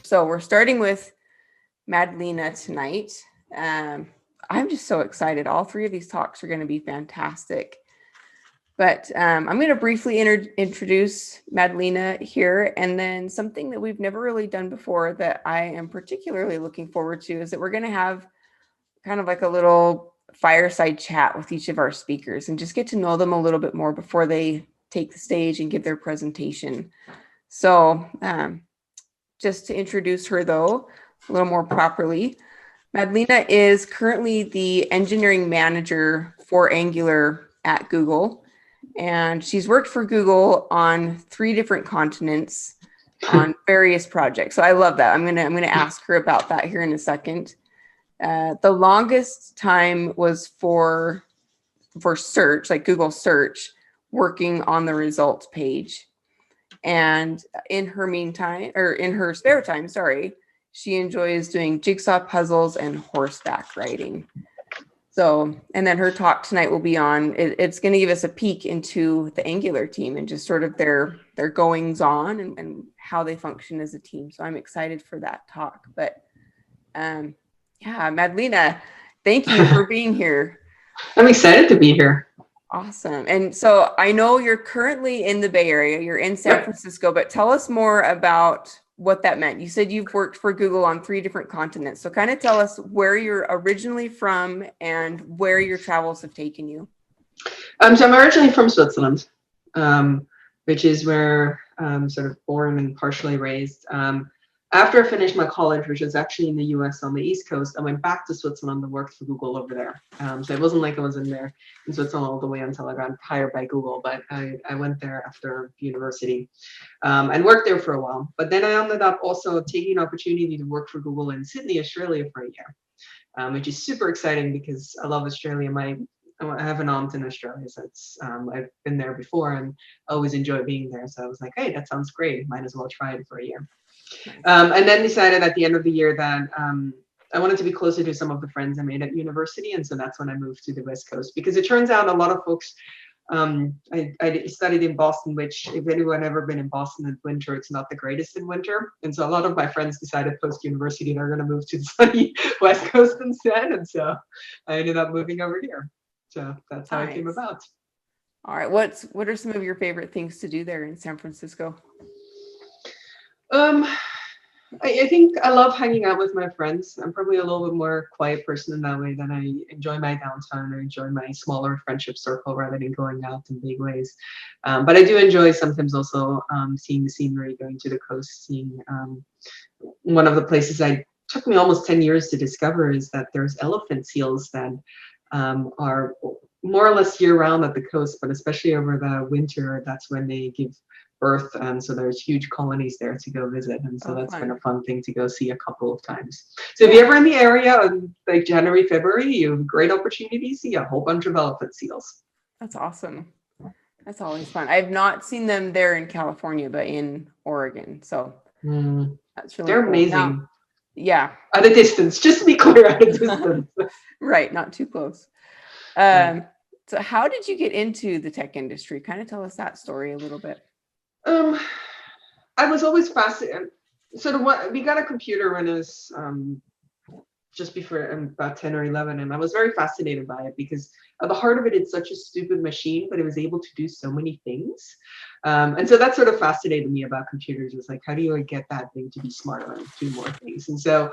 So we're starting with Madleina tonight. I'm just so excited. All three of these talks are going to be fantastic. But I'm going to briefly introduce Madleina here, and then something that we've never really done before that I am particularly looking forward to is that we're going to have kind of like a little fireside chat with each of our speakers and just get to know them a little bit more before they take the stage and give their presentation. So just to introduce her, though, a little more properly, Madleina is currently the engineering manager for Angular at Google. And she's worked for Google on 3 different continents on various projects. So I love that. I'm gonna ask her about that here in a second. The longest time was for search, like Google search, working on the results page. And in her spare time, she enjoys doing jigsaw puzzles and horseback riding. So, and then her talk tonight will be on, it's going to give us a peek into the Angular team and just sort of their goings on and how they function as a team. So I'm excited for that talk. But yeah, Madleina, thank you for being here. I'm excited to be here. Awesome. And so I know you're currently in the Bay Area, you're in San Francisco, but tell us more about what that meant. You said you've worked for Google on 3 different continents. So kind of tell us where you're originally from and where your travels have taken you. So I'm originally from Switzerland, which is where I'm sort of born and partially raised. After I finished my college, which was actually in the US on the East Coast, I went back to Switzerland and worked for Google over there. So it wasn't like I was in Switzerland all the way until I got hired by Google, but I went there after university and worked there for a while. But then I ended up also taking an opportunity to work for Google in Sydney, Australia for a year, which is super exciting because I love Australia. I have an aunt in Australia, so I've been there before and always enjoy being there. So I was like, hey, that sounds great. Might as well try it for a year. And then decided at the end of the year that I wanted to be closer to some of the friends I made at university. And so that's when I moved to the West Coast, because it turns out a lot of folks, I studied in Boston, which if anyone ever been in Boston in winter, it's not the greatest in winter. And so a lot of my friends decided post-university they're going to move to the sunny West Coast instead. And so I ended up moving over here. So that's how it came about. All right. What are some of your favorite things to do there in San Francisco? I think I love hanging out with my friends. I'm probably a little bit more quiet person in that way, that I enjoy my downtime or enjoy my smaller friendship circle rather than going out in big ways. But I do enjoy sometimes also seeing the scenery, going to the coast, seeing one of the places took me almost 10 years to discover is that there's elephant seals that are more or less year round at the coast, but especially over the winter, that's when they give birth. And so there's huge colonies there to go visit. And so that's been a fun thing to go see a couple of times. So if you're ever in the area in like January, February, you have a great opportunity to see a whole bunch of elephant seals. That's awesome. That's always fun. I've not seen them there in California, but in Oregon. So that's really They're cool. amazing. Now, yeah. At a distance, just to be clear, at a distance. Right, not too close. So how did you get into the tech industry? Kind of tell us that story a little bit. I was always fascinated. We got a computer when I was just before about 10 or 11, and I was very fascinated by it because at the heart of it, it's such a stupid machine, but it was able to do so many things. And so that sort of fascinated me about computers. It was like, how do you get that thing to be smarter and do more things? And so,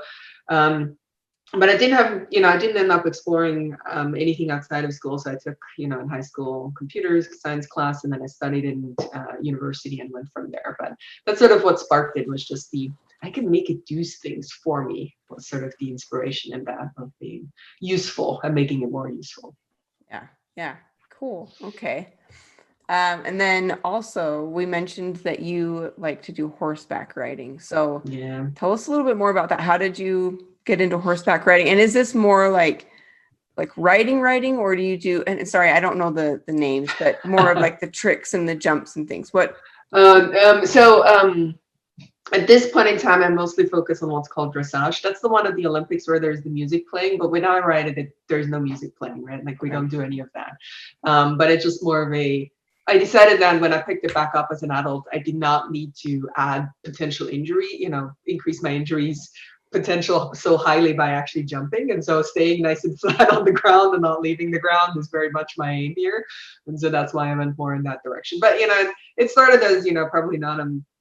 but I didn't end up exploring anything outside of school. So I took, in high school computer science class, and then I studied in university and went from there. But that's sort of what sparked it, was just I can make it do things for me, was sort of the inspiration in that, of being useful and making it more useful. Yeah, cool. Okay. And then also we mentioned that you like to do horseback riding. So yeah, tell us a little bit more about that. How did you get into horseback riding? And is this more like riding, or do you do, and sorry, I don't know the names, but more of like the tricks and the jumps and things? What? At this point in time, I'm mostly focused on what's called dressage. That's the one at the Olympics where there's the music playing, but when I ride it, there's no music playing, right? Like we don't do any of that. But it's just more of a I decided then when I picked it back up as an adult, I did not need to add potential injury, increase my injuries potential so highly by actually jumping. And so staying nice and flat on the ground and not leaving the ground is very much my aim here. And so that's why I went more in that direction. But, it started as, probably not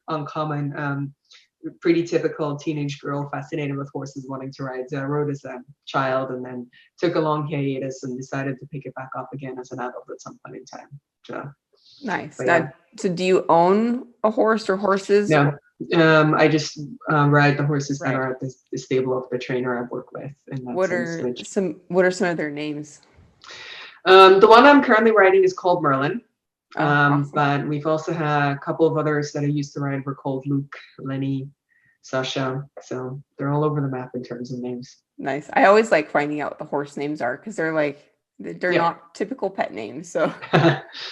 uncommon, pretty typical teenage girl fascinated with horses wanting to ride. So I rode as a child and then took a long hiatus and decided to pick it back up again as an adult at some point in time. So, nice. Yeah. So do you own a horse or horses? No. I just ride the horses that are at the stable of the trainer I work with. And What are some of their names? The one I'm currently riding is called Merlin. Awesome. But we've also had a couple of others that I used to ride were called Luke, Lenny, Sasha. So they're all over the map in terms of names. Nice. I always like finding out what the horse names are because they're not typical pet names. So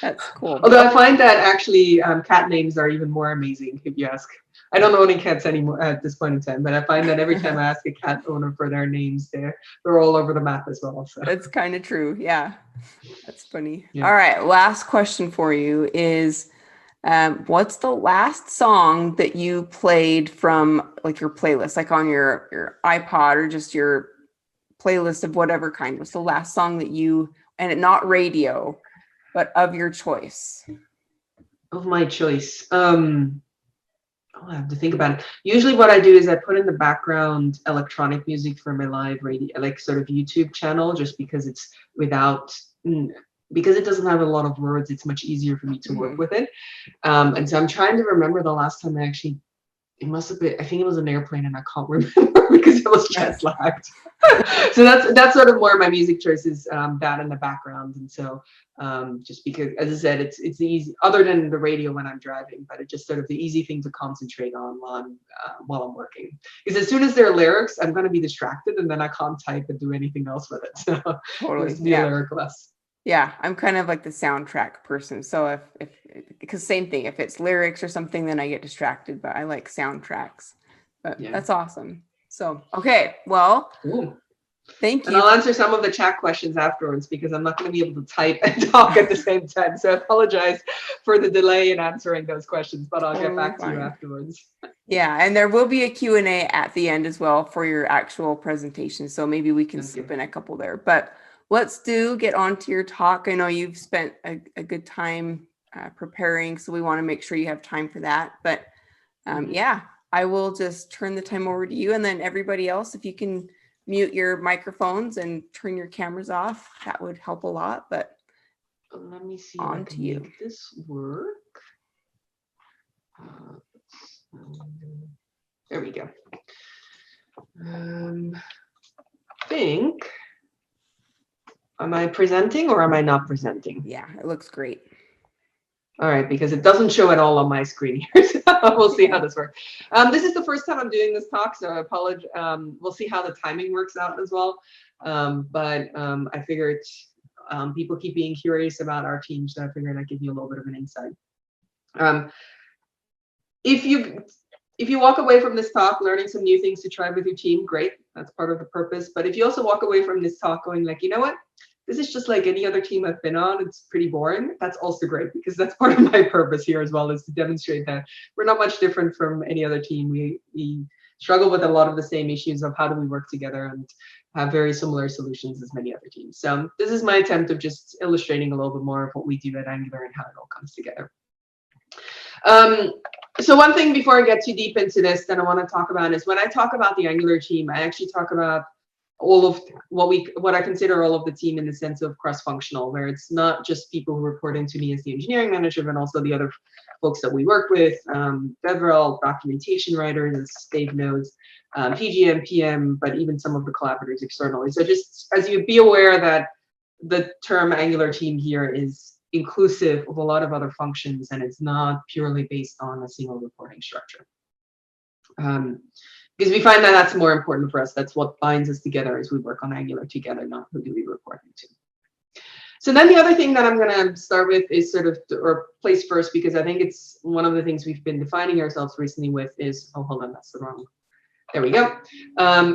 that's cool. Although I find that actually cat names are even more amazing if you ask. I don't own any cats anymore at this point in time, but I find that every time I ask a cat owner for their names, they're all over the map as well. So. That's kind of true. Yeah. That's funny. Yeah. All right. Last question for you is, what's the last song that you played from like your playlist, like on your iPod or just your playlist of whatever kind? What's the last song that and not radio, but of your choice? Of my choice. I'll have to think about it. Usually what I do is I put in the background electronic music for my live radio, like sort of YouTube channel, just because because it doesn't have a lot of words, it's much easier for me to work with it. And so I'm trying to remember the last time it must have been, I think it was an airplane and I can't remember because it was jet lagged. So that's sort of more my music choices, that in the background. And so just because, as I said, it's easy, other than the radio when I'm driving, but it's just sort of the easy thing to concentrate on while I'm working. Because as soon as there are lyrics, I'm going to be distracted and then I can't type and do anything else with it. So Totally. Be lyricless. Yeah, I'm kind of like the soundtrack person. So because same thing, if it's lyrics or something, then I get distracted, but I like soundtracks. But That's awesome. So, okay, well, thank you. And I'll answer some of the chat questions afterwards because I'm not going to be able to type and talk at the same time. So I apologize for the delay in answering those questions, but I'll get back to you afterwards. Yeah, and there will be a Q&A at the end as well for your actual presentation. So maybe we can skip in a couple there. But let's get on to your talk. I know you've spent a good time preparing, so we want to make sure you have time for that. But I will just turn the time over to you, and then everybody else, if you can mute your microphones and turn your cameras off, that would help a lot. But let me see on to you. Make this work. There we go. Am I presenting or am I not presenting? Yeah, it looks great. All right, because it doesn't show at all on my screen here. So we'll see how this works. This is the first time I'm doing this talk, so I apologize. We'll see how the timing works out as well. But I figured people keep being curious about our team, so I figured I'd give you a little bit of an insight. If you walk away from this talk learning some new things to try with your team, great. That's part of the purpose. But if you also walk away from this talk going like, you know what? This is just like any other team I've been on. It's pretty boring. That's also great because that's part of my purpose here as well, is to demonstrate that we're not much different from any other team. We struggle with a lot of the same issues of how do we work together and have very similar solutions as many other teams. So this is my attempt of just illustrating a little bit more of what we do at Angular and how it all comes together. So one thing before I get too deep into this that I want to talk about is when I talk about the Angular team, I actually talk about all of what I consider all of the team in the sense of cross-functional, where it's not just people who report into me as the engineering manager, but also the other folks that we work with, DevRel, documentation writers, as Dave knows, PGM, PM, but even some of the collaborators externally. So just as you be aware that the term Angular team here is inclusive of a lot of other functions and it's not purely based on a single reporting structure. Because we find that that's more important for us. That's what binds us together as we work on Angular together, not who do we report into. So then the other thing that I'm going to start with is sort of, or place first, because I think it's one of the things we've been defining ourselves recently with is, oh, hold on, that's the wrong, there we go,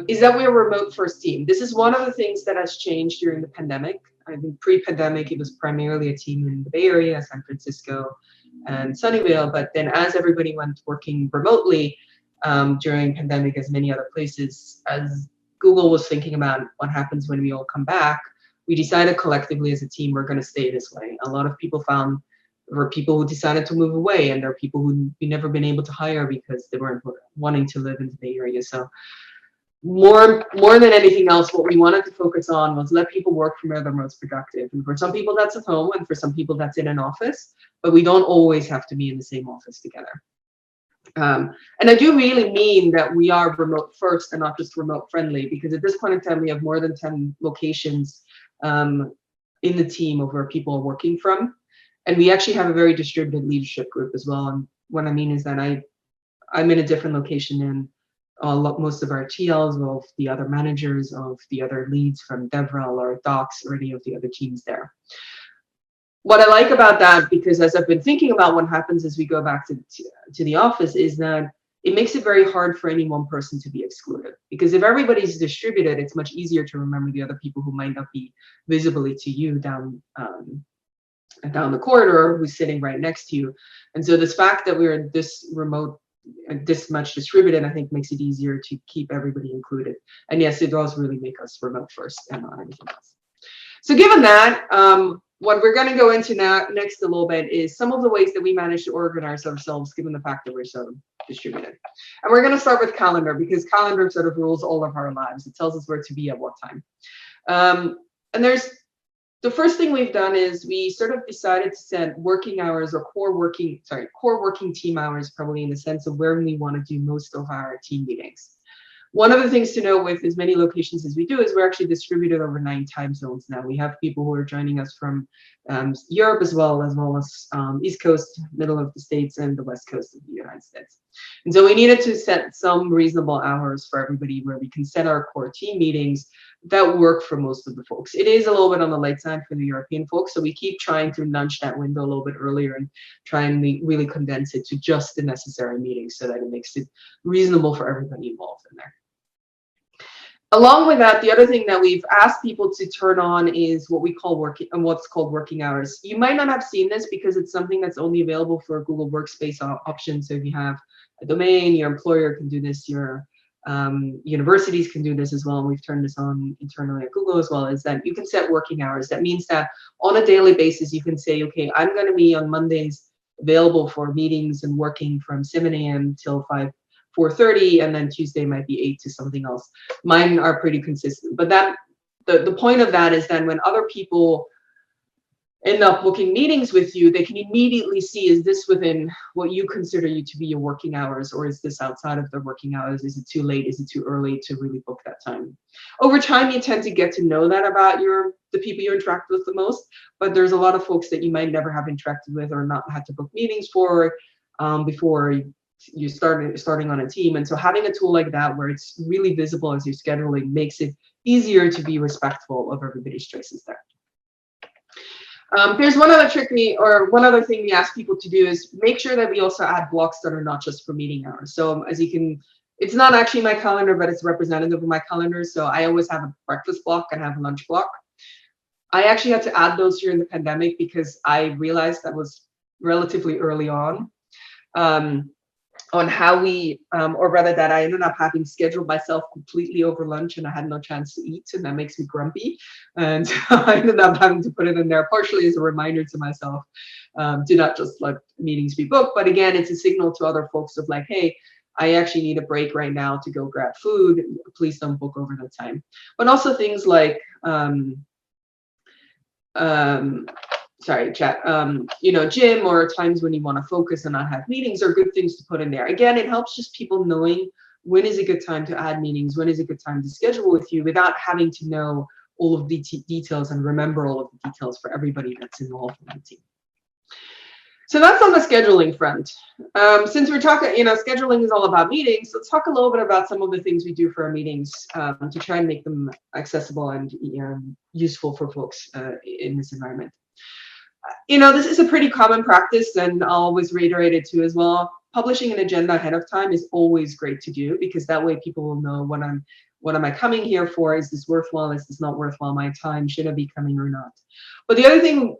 is that we're a remote first team. This is one of the things that has changed during the pandemic. I think pre-pandemic, it was primarily a team in the Bay Area, San Francisco, and Sunnyvale. But then as everybody went working remotely during pandemic, as many other places, as Google was thinking about what happens when we all come back, we decided collectively as a team, we're going to stay this way. A lot of people found there were people who decided to move away, and there are people who we never been able to hire because they weren't wanting to live in the Bay Area. So more than anything else, what we wanted to focus on was let people work from where they're most productive. And for some people that's at home, and for some people that's in an office, but we don't always have to be in the same office together. And I do really mean that we are remote first and not just remote friendly, because at this point in time, we have more than 10 locations in the team of where people are working from. And we actually have a very distributed leadership group as well. And what I mean is that I'm in a different location than most of our TLs, of the other managers, of the other leads from DevRel or Docs or any of the other teams there. What I like about that, because as I've been thinking about what happens as we go back to the office, is that it makes it very hard for any one person to be excluded. Because if everybody's distributed, it's much easier to remember the other people who might not be visibly to you down the corridor, who's sitting right next to you. And so this fact that we're this remote, this much distributed, I think makes it easier to keep everybody included. And yes, it does really make us remote first and not anything else. So given that, what we're going to go into next a little bit is some of the ways that we manage to organize ourselves, given the fact that we're so distributed. And we're going to start with calendar, because calendar sort of rules all of our lives. It tells us where to be at what time. And the first thing we've done is we sort of decided to set working hours, or core working team hours, probably in the sense of where we want to do most of our team meetings. One of the things to know with as many locations as we do is we're actually distributed over 9 time zones now. We have people who are joining us from Europe as well as East Coast, middle of the States, and the West Coast of the United States. And so we needed to set some reasonable hours for everybody where we can set our core team meetings that work for most of the folks. It is a little bit on the late side for the European folks, so we keep trying to nudge that window a little bit earlier and try and really condense it to just the necessary meetings so that it makes it reasonable for everybody involved in there. Along with that, the other thing that we've asked people to turn on is what's called working hours. You might not have seen this because it's something that's only available for Google Workspace options. So if you have a domain, your employer can do this, your universities can do this as well, and we've turned this on internally at Google as well, is that you can set working hours. That means that on a daily basis, you can say, okay, I'm going to be on Mondays available for meetings and working from 7 a.m. till 4:30, and then Tuesday might be 8 to something else. Mine are pretty consistent. But the point of that is then when other people end up booking meetings with you, they can immediately see, is this within what you consider you to be your working hours, or is this outside of the working hours? Is it too late? Is it too early to really book that time? Over time, you tend to get to know that about the people you interact with the most, but there's a lot of folks that you might never have interacted with or not had to book meetings for before you starting on a team. And so having a tool like that where it's really visible as you're scheduling makes it easier to be respectful of everybody's choices there. There's one other thing we ask people to do is make sure that we also add blocks that are not just for meeting hours. So as you can, it's not actually my calendar, but it's representative of my calendar. So I always have a breakfast block and have a lunch block. I actually had to add those during the pandemic because I realized that was relatively early on how we, or rather that I ended up having scheduled myself completely over lunch and I had no chance to eat, and that makes me grumpy. And I ended up having to put it in there partially as a reminder to myself, to not just let meetings be booked, but again, it's a signal to other folks of like, hey, I actually need a break right now to go grab food. Please don't book over the time. But also things like, gym or times when you want to focus and not have meetings are good things to put in there. Again, it helps just people knowing when is a good time to add meetings, when is a good time to schedule with you without having to know all of the details and remember all of the details for everybody that's involved in the team. So that's on the scheduling front. Since we're talking, scheduling is all about meetings, let's talk a little bit about some of the things we do for our meetings to try and make them accessible and useful for folks in this environment. This is a pretty common practice, and I'll always reiterate it too as well. Publishing an agenda ahead of time is always great to do because that way people will know what am I coming here for? Is this worthwhile? Is this not worthwhile my time? Should I be coming or not? But the other thing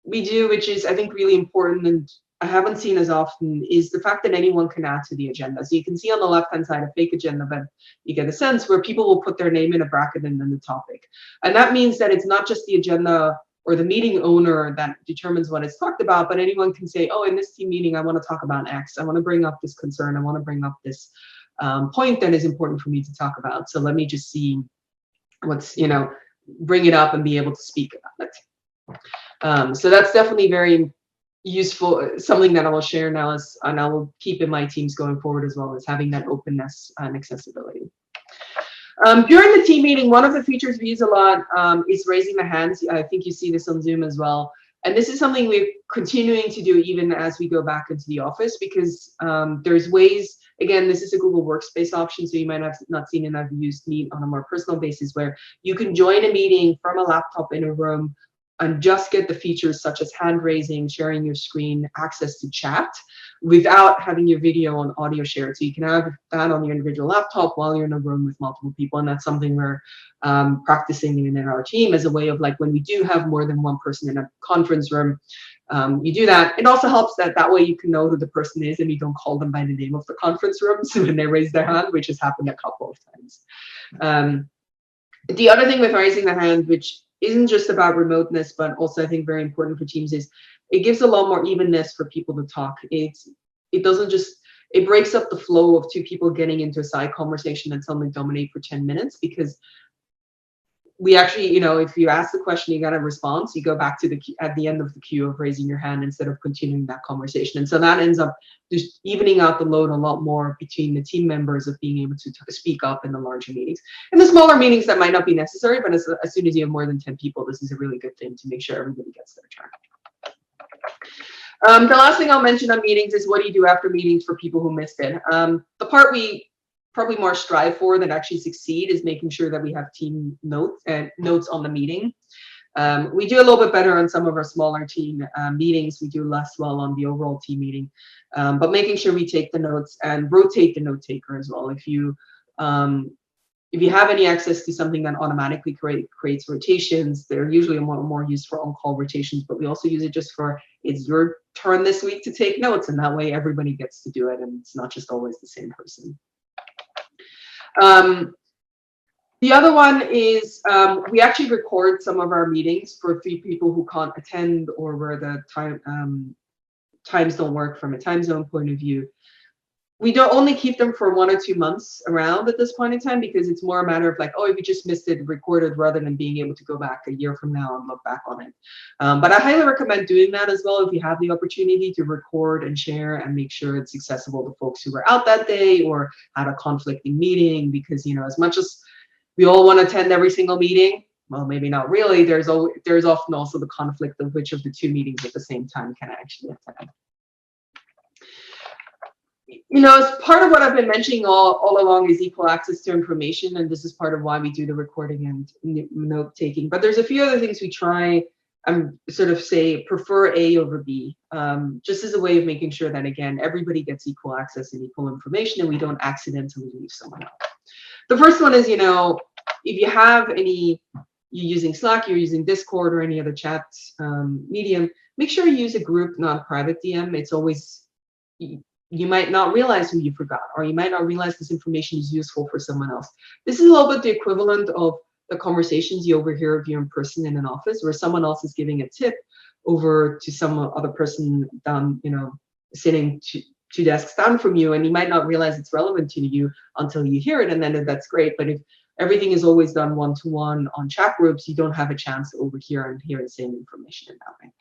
we do, which is I think really important and I haven't seen as often, is the fact that anyone can add to the agenda. So you can see on the left-hand side a fake agenda, but you get a sense where people will put their name in a bracket and then the topic. And that means that it's not just the agenda or the meeting owner that determines what is talked about, but anyone can say, oh, in this team meeting, I want to talk about X. I want to bring up this concern. I want to bring up this point that is important for me to talk about. So let me just see what's, bring it up and be able to speak about it. So that's definitely very useful, something that I will share now, and I will keep in my teams going forward as well, as having that openness and accessibility. During the team meeting, one of the features we use a lot is raising the hands. I think you see this on Zoom as well. And this is something we're continuing to do even as we go back into the office, because there's ways, again, this is a Google Workspace option, so you might have not seen it. I've used Meet on a more personal basis where you can join a meeting from a laptop in a room and just get the features such as hand raising, sharing your screen, access to chat, without having your video and audio shared. So you can have that on your individual laptop while you're in a room with multiple people. And that's something we're practicing in our team as a way of, like, when we do have more than one person in a conference room, you do that. It also helps that way you can know who the person is and you don't call them by the name of the conference room. So when they raise their hand, which has happened a couple of times. The other thing with raising the hand, which isn't just about remoteness, but also I think very important for teams, is it gives a lot more evenness for people to talk. It doesn't just, it breaks up the flow of two people getting into a side conversation and suddenly dominate for 10 minutes, because we actually, if you ask the question, you got a response, you go back to at the end of the queue of raising your hand instead of continuing that conversation. And so that ends up just evening out the load a lot more between the team members of being able to speak up in the larger meetings. In the smaller meetings, that might not be necessary, but as soon as you have more than 10 people, this is a really good thing to make sure everybody gets their turn. The last thing I'll mention on meetings is what do you do after meetings for people who missed it. The part we probably more strive for than actually succeed is making sure that we have team notes on the meeting. We do a little bit better on some of our smaller team meetings. We do less well on the overall team meeting, but making sure we take the notes and rotate the note taker as well. If you have any access to something that automatically creates rotations, they're usually more used for on-call rotations, but we also use it just for, it's your turn this week to take notes, and that way everybody gets to do it and it's not just always the same person. The other one is we actually record some of our meetings for 3 people who can't attend or where the times don't work from a time zone point of view. We don't only keep them for 1 or 2 months around at this point in time, because it's more a matter of like, oh, if you just missed it, recorded, rather than being able to go back a year from now and look back on it. But I highly recommend doing that as well if you have the opportunity to record and share and make sure it's accessible to folks who were out that day or had a conflicting meeting, because, as much as we all want to attend every single meeting, well, maybe not really, there's often also the conflict of which of the 2 meetings at the same time can I actually attend. As part of what I've been mentioning all along is equal access to information, and this is part of why we do the recording and note taking. But there's a few other things we try and sort of say prefer A over B, just as a way of making sure that, again, everybody gets equal access and equal information and we don't accidentally leave someone out. The first one is, if you have you're using Slack, you're using Discord or any other chat medium, make sure you use a group, not a private DM. It's always, you might not realize who you forgot, or you might not realize this information is useful for someone else. This is a little bit the equivalent of the conversations you overhear of you in person in an office, where someone else is giving a tip over to some other person down, sitting 2 desks down from you, and you might not realize it's relevant to you until you hear it, and then that's great. But if everything is always done one-to-one on chat groups, you don't have a chance to overhear and hear the same information in that way.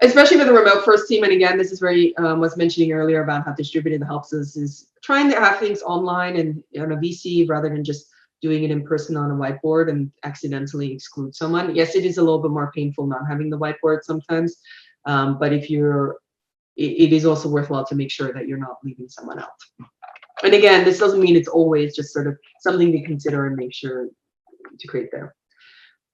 Especially with a remote first team, and again, this is very was mentioning earlier about how distributed helps us, is trying to have things online and on a VC rather than just doing it in person on a whiteboard and accidentally exclude someone. Yes, it is a little bit more painful not having the whiteboard sometimes, but if it is also worthwhile to make sure that you're not leaving someone out. And again, this doesn't mean it's always just sort of something to consider and make sure to create there.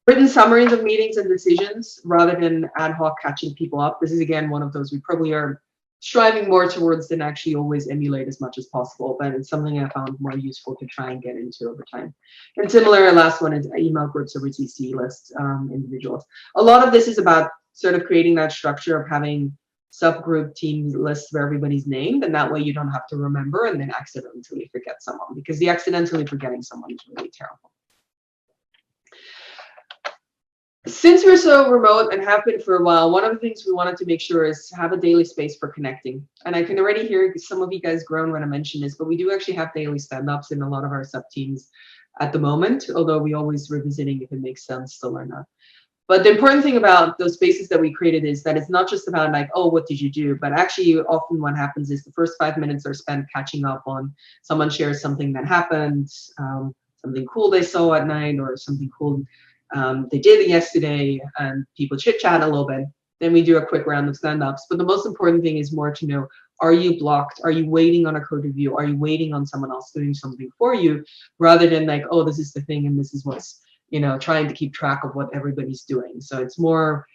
Written summaries of meetings and decisions rather than ad hoc catching people up. This is, again, one of those we probably are striving more towards than actually always emulate as much as possible, but it's something I found more useful to try and get into over time. And similar, last one is email groups over CC list individuals. A lot of this is about sort of creating that structure of having subgroup team lists where everybody's named, and that way you don't have to remember and then accidentally forget someone, because the accidentally forgetting someone is really terrible. Since we're so remote and have been for a while, one of the things we wanted to make sure is to have a daily space for connecting. And I can already hear some of you guys groan when I mention this, but we do actually have daily stand-ups in a lot of our sub-teams at the moment, although we always revisiting if it makes sense still or not. But the important thing about those spaces that we created is that it's not just about like, oh, what did you do? But actually often what happens is the first 5 minutes are spent catching up on someone shares something that happened, something cool they saw at night, or something cool they did yesterday, and people chit chat a little bit. Then we do a quick round of stand-ups. But the most important thing is more to know, are you blocked? Are you waiting on a code review? Are you waiting on someone else doing something for you, rather than like, oh, this is the thing and this is what's, you know, trying to keep track of what everybody's doing. So it's more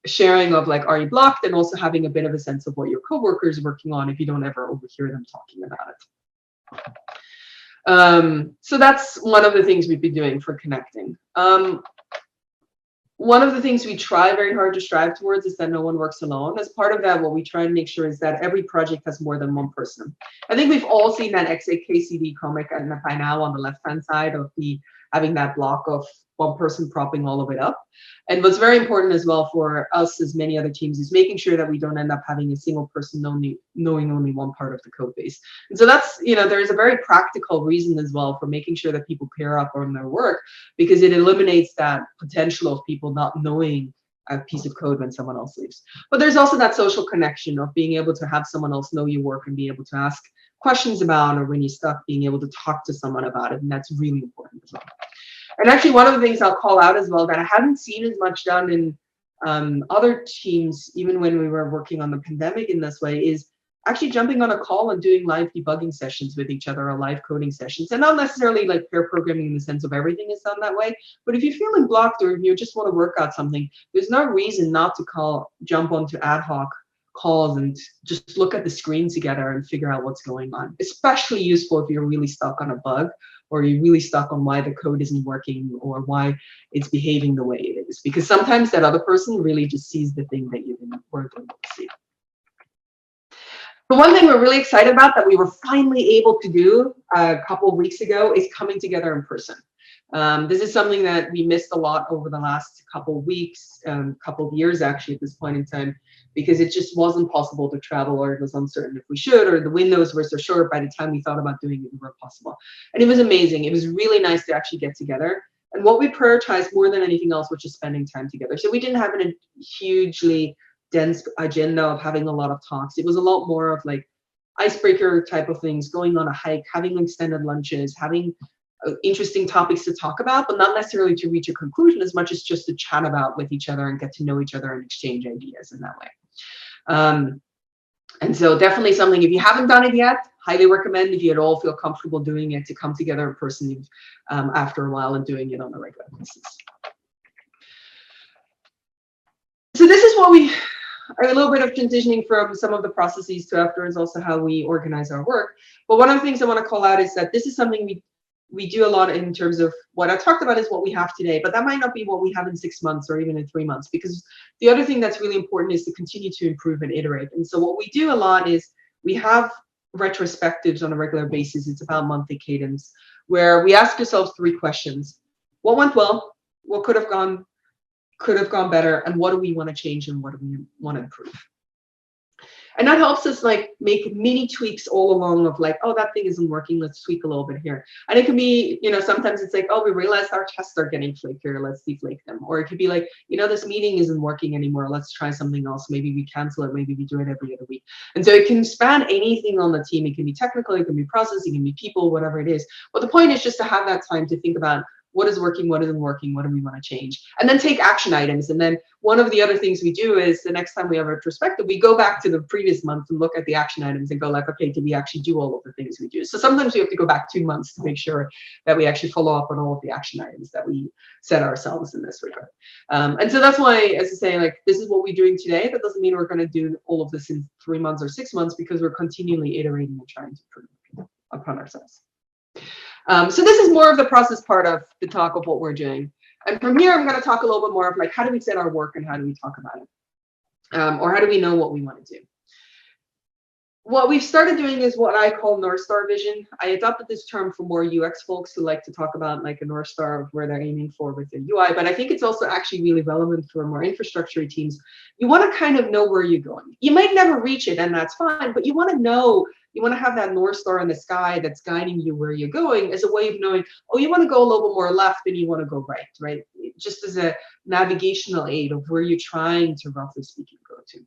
sharing of like, are you blocked? And also having a bit of a sense of what your coworkers are working on if you don't ever overhear them talking about it. So that's one of the things we've been doing for connecting. One of the things we try very hard to strive towards is that no one works alone. As part of that, what we try and make sure is that every project has more than one person. I think we've all seen that XAKCD comic by now on the left-hand side of the having that block of one person propping all of it up. And what's very important as well for us, as many other teams, is making sure that we don't end up having a single person knowing only one part of the code base. And so that's, you know, there's a very practical reason as well for making sure that people pair up on their work, because it eliminates that potential of people not knowing a piece of code when someone else leaves. But there's also that social connection of being able to have someone else know your work and be able to ask questions about, or when you're stuck, being able to talk to someone about it. And that's really important as well. And actually, one of the things I'll call out as well that I haven't seen as much done in other teams, even when we were working on the pandemic in this way, is actually jumping on a call and doing live debugging sessions with each other, or live coding sessions. And not necessarily like pair programming in the sense of everything is done that way, but if you're feeling blocked or if you just want to work out something, there's no reason not to jump onto ad hoc calls and just look at the screen together and figure out what's going on. Especially useful if you're really stuck on a bug, or you're really stuck on why the code isn't working or why it's behaving the way it is. Because sometimes that other person really just sees the thing that you weren't able to see. The one thing we're really excited about that we were finally able to do a couple of weeks ago is coming together in person. This is something that we missed a lot over the last couple of weeks, couple of years actually at this point in time, because it just wasn't possible to travel, or it was uncertain if we should, or the windows were so short by the time we thought about doing it, it were possible. And it was amazing. It was really nice to actually get together. And what we prioritized more than anything else was just spending time together. So we didn't have a hugely dense agenda of having a lot of talks. It was a lot more of like icebreaker type of things, going on a hike, having extended lunches, having interesting topics to talk about, but not necessarily to reach a conclusion as much as just to chat about with each other and get to know each other and exchange ideas in that way. And so definitely something, if you haven't done it yet, highly recommend, if you at all feel comfortable doing it, to come together in person after a while and doing it on a regular basis. So this is what we are, a little bit of transitioning from some of the processes to afterwards also how we organize our work. But one of the things I want to call out is that this is something we do a lot in terms of what I talked about is what we have today, but that might not be what we have in 6 months or even in 3 months, because the other thing that's really important is to continue to improve and iterate. And so what we do a lot is we have retrospectives on a regular basis. It's about monthly cadence, where we ask ourselves 3 questions. What went well? What could have gone better? And what do we want to change and what do we want to improve? And that helps us like make mini tweaks all along of like, oh, that thing isn't working, let's tweak a little bit here. And it can be, you know, sometimes it's like, oh, we realized our tests are getting flakier, let's deflake them. Or it could be like, you know, this meeting isn't working anymore, let's try something else. Maybe we cancel it, maybe we do it every other week. And so it can span anything on the team. It can be technical, it can be process, it can be people, whatever it is. But the point is just to have that time to think about what is working, what isn't working, what do we want to change, and then take action items. And then one of the other things we do is the next time we have a retrospective, we go back to the previous month and look at the action items and go like, okay, did we actually do all of the things we do? So sometimes we have to go back 2 months to make sure that we actually follow up on all of the action items that we set ourselves in this regard. And so that's why, as I say, like, this is what we're doing today. That doesn't mean we're going to do all of this in 3 months or 6 months, because we're continually iterating and trying to improve upon ourselves. So this is more of the process part of the talk of what we're doing. And from here, I'm going to talk a little bit more of like, how do we set our work and how do we talk about it? Or how do we know what we want to do? What we've started doing is what I call North Star vision. I adopted this term for more UX folks who like to talk about like a North Star of where they're aiming for with their UI, but I think it's also actually really relevant for more infrastructure teams. You want to kind of know where you're going. You might never reach it, and that's fine, but you want to know, you want to have that North Star in the sky that's guiding you where you're going, as a way of knowing, oh, you want to go a little bit more left than you want to go right? Just as a navigational aid of where you're trying to, roughly speaking, go to.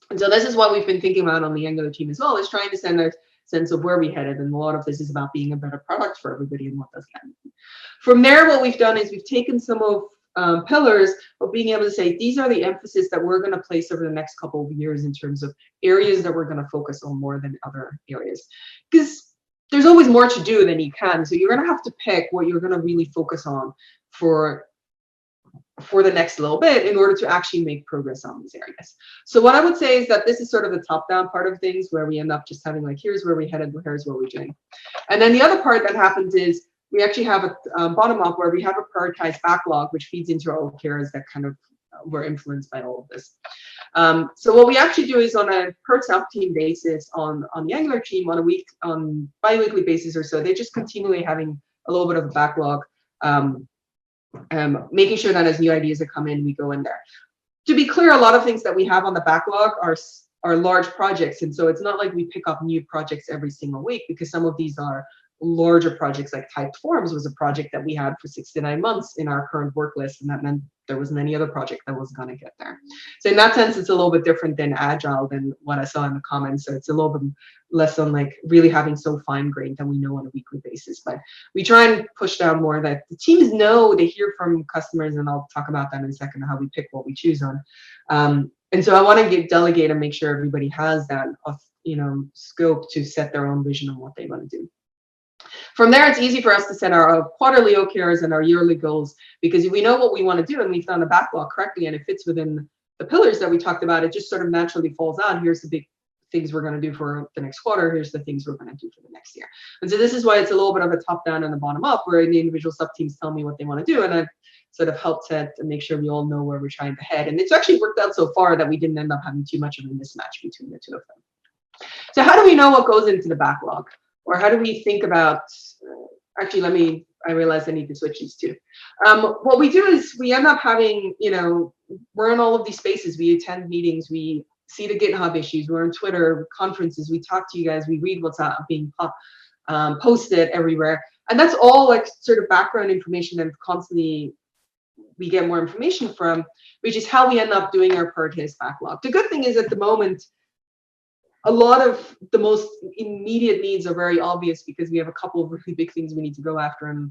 And so this is what we've been thinking about on the Angular team as well, is trying to send a sense of where we headed. And a lot of this is about being a better product for everybody and what does that mean. From there, what we've done is we've taken some of pillars of being able to say, these are the emphasis that we're going to place over the next couple of years in terms of areas that we're going to focus on more than other areas. Because there's always more to do than you can. So you're going to have to pick what you're going to really focus on for the next little bit in order to actually make progress on these areas. So what I would say is that this is sort of the top-down part of things, where we end up just having like, here's where we headed, here's what we're doing. And then the other part that happens is we actually have a bottom-up where we have a prioritized backlog, which feeds into our OKRs that kind of were influenced by all of this. So what we actually do is on a per sub-team basis on the Angular team on bi-weekly basis or so, they're just continually having a little bit of a backlog, making sure that as new ideas that come in, we go in there. To be clear, a lot of things that we have on the backlog are large projects, and so it's not like we pick up new projects every single week, because some of these are larger projects. Like typed forms was a project that we had for 6 to 9 months in our current work list, and that meant there wasn't any other project that was going to get there. So in that sense, it's a little bit different than agile than what I saw in the comments. So it's a little bit less on like really having so fine-grained that we know on a weekly basis. But we try and push down more that the teams know, they hear from customers, and I'll talk about that in a second, how we pick what we choose on. And so I want to delegate and make sure everybody has that, scope to set their own vision on what they want to do. From there, it's easy for us to set our quarterly OKRs and our yearly goals, because if we know what we want to do and we've done the backlog correctly and it fits within the pillars that we talked about, it just sort of naturally falls out. Here's the big things we're going to do for the next quarter. Here's the things we're going to do for the next year. And so this is why it's a little bit of a top down and a bottom up, where the individual sub teams tell me what they want to do, and I sort of help set and make sure we all know where we're trying to head. And it's actually worked out so far that we didn't end up having too much of a mismatch between the two of them. So how do we know what goes into the backlog? Or how do we think about, actually, I realize I need to switch these two. What we do is we end up having, we're in all of these spaces. We attend meetings, we see the GitHub issues, we're on Twitter, conferences, we talk to you guys, we read what's being posted everywhere. And that's all like sort of background information and constantly we get more information from, which is how we end up doing our prioritized backlog. The good thing is at the moment, a lot of the most immediate needs are very obvious because we have a couple of really big things we need to go after. And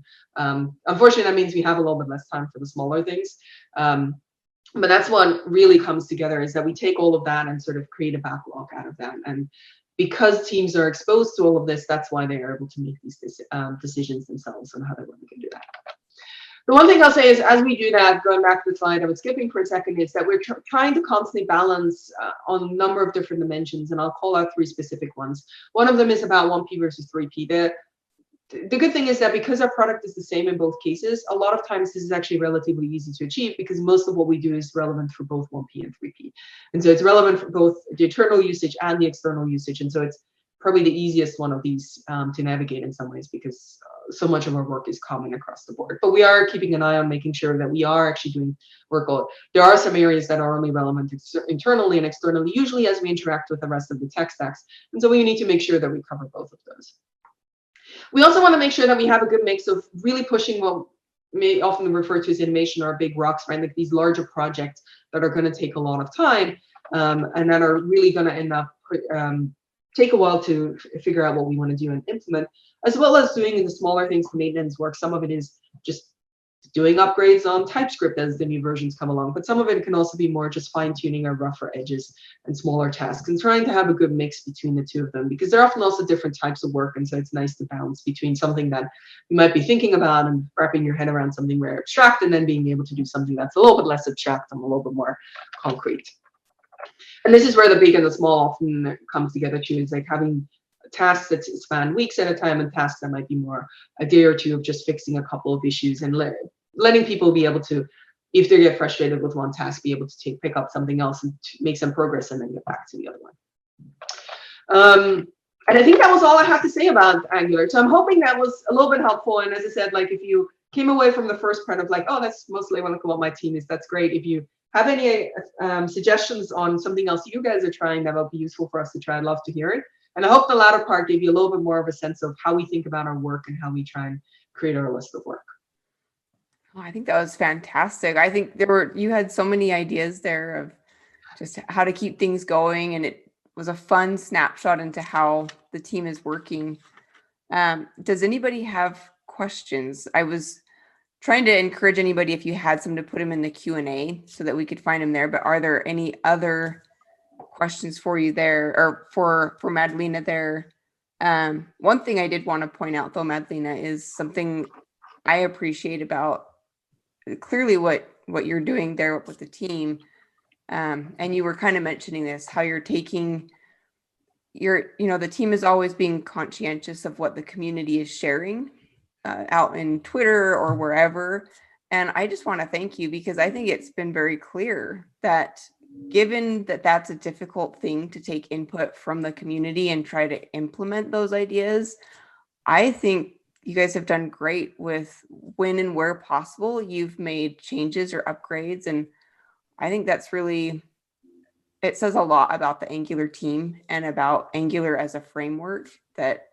unfortunately, that means we have a little bit less time for the smaller things. But that's what really comes together, is that we take all of that and sort of create a backlog out of that. And because teams are exposed to all of this, that's why they are able to make these decisions themselves on how they want to do that. The one thing I'll say is, as we do that, going back to the slide I was skipping for a second, is that we're trying to constantly balance on a number of different dimensions, and I'll call out 3 specific ones. One of them is about 1P versus 3P. The good thing is that because our product is the same in both cases, a lot of times this is actually relatively easy to achieve, because most of what we do is relevant for both 1P and 3P. And so it's relevant for both the internal usage and the external usage. And so it's probably the easiest one of these to navigate in some ways, because so much of our work is common across the board. But we are keeping an eye on making sure that we are actually doing work. There are some areas that are only relevant internally and externally, usually as we interact with the rest of the tech stacks. And so we need to make sure that we cover both of those. We also want to make sure that we have a good mix of really pushing what may often refer to as innovation or big rocks, right? Like these larger projects that are going to take a lot of time and that are really going to end up take a while to figure out what we want to do and implement, as well as doing the smaller things, the maintenance work. Some of it is just doing upgrades on TypeScript as the new versions come along. But some of it can also be more just fine-tuning our rougher edges and smaller tasks, and trying to have a good mix between the two of them, because they're often also different types of work. And so it's nice to bounce between something that you might be thinking about and wrapping your head around something very abstract, and then being able to do something that's a little bit less abstract and a little bit more concrete. And this is where the big and the small often comes together too, is like having tasks that span weeks at a time, and tasks that might be more a day or two of just fixing a couple of issues, and letting people be able to, if they get frustrated with one task, be able to pick up something else and make some progress and then get back to the other one. And I think that was all I have to say about Angular. So I'm hoping that was a little bit helpful. And as I said, like if you came away from the first part of like, oh, that's mostly what my team is, that's great. If you have any suggestions on something else you guys are trying that would be useful for us to try, I'd love to hear it. And I hope the latter part gave you a little bit more of a sense of how we think about our work and how we try and create our list of work. Oh, I think that was fantastic. I think you had so many ideas there of just how to keep things going, and it was a fun snapshot into how the team is working. Does anybody have questions? I was trying to encourage anybody, if you had some, to put them in the Q&A so that we could find them there. But are there any other questions for you there, or for Madleina there? One thing I did want to point out though, Madleina, is something I appreciate about clearly what you're doing there with the team. And you were kind of mentioning this, how you're taking the team is always being conscientious of what the community is sharing out in Twitter or wherever. And I just want to thank you, because I think it's been very clear that given that that's a difficult thing to take input from the community and try to implement those ideas, I think you guys have done great with when and where possible. You've made changes or upgrades. And I think that's really, it says a lot about the Angular team and about Angular as a framework, that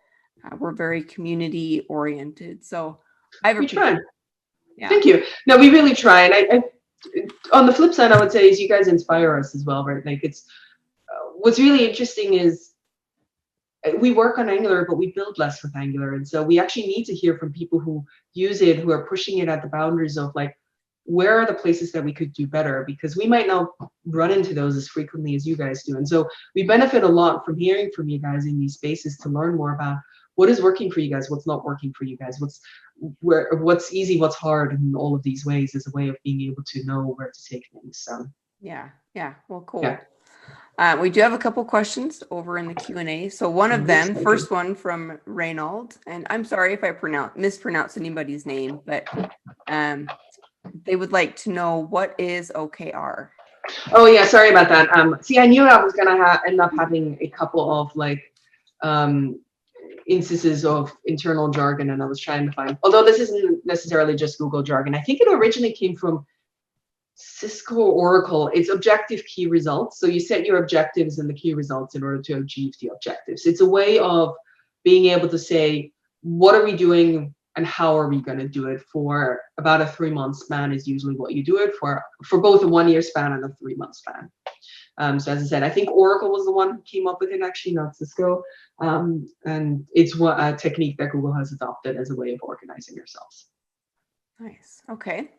we're very community oriented. So We try. Yeah. Thank you. No, we really try. And I on the flip side, I would say is you guys inspire us as well, right? Like it's what's really interesting is we work on Angular, but we build less with Angular. And so we actually need to hear from people who use it, who are pushing it at the boundaries of like, where are the places that we could do better? Because we might not run into those as frequently as you guys do. And so we benefit a lot from hearing from you guys in these spaces to learn more about what is working for you guys, what's not working for you guys, what's easy, what's hard, and all of these ways is a way of being able to know where to take things. So yeah. Well, cool. Yeah. We do have a couple questions over in the Q&A. So one of them, first one from Reynold, and I'm sorry if I mispronounce anybody's name, but they would like to know, what is OKR? Oh yeah, sorry about that. See, I knew I was gonna end up having a couple of like instances of internal jargon, and I was trying to find, although this isn't necessarily just Google jargon, I think it originally came from Cisco or Oracle. It's objective key results. So you set your objectives and the key results in order to achieve the objectives. It's a way of being able to say, what are we doing and how are we going to do it for about a 3-month span is usually what you do it for both a 1-year span and a 3-month span. So as I said, I think Oracle was the one who came up with it, actually, not Cisco. And it's a technique that Google has adopted as a way of organizing yourselves. Nice. Okay.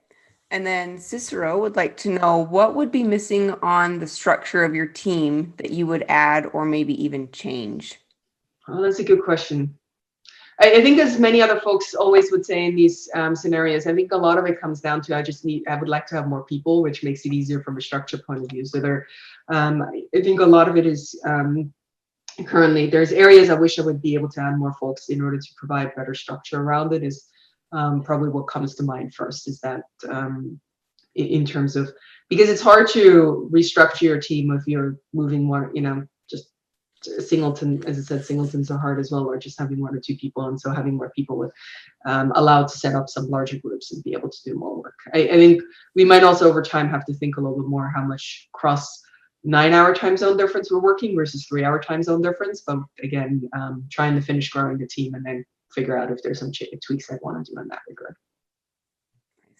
And then Cicero would like to know, what would be missing on the structure of your team that you would add or maybe even change? Oh, that's a good question. I think, as many other folks always would say in these scenarios, I think a lot of it comes down to I would like to have more people, which makes it easier from a structure point of view. So I think a lot of it is currently there's areas I wish I would be able to add more folks in order to provide better structure around it. Is probably what comes to mind first, is that in terms of, because it's hard to restructure your team if you're moving more, just singleton, as I said, singletons are hard as well, or just having 1 or 2 people. And so having more people with allowed to set up some larger groups and be able to do more work. I think we might also over time have to think a little bit more how much cross 9-hour time zone difference we're working versus 3-hour time zone difference. But again, trying to finish growing the team and then figure out if there's some tweaks I want to do in that regard.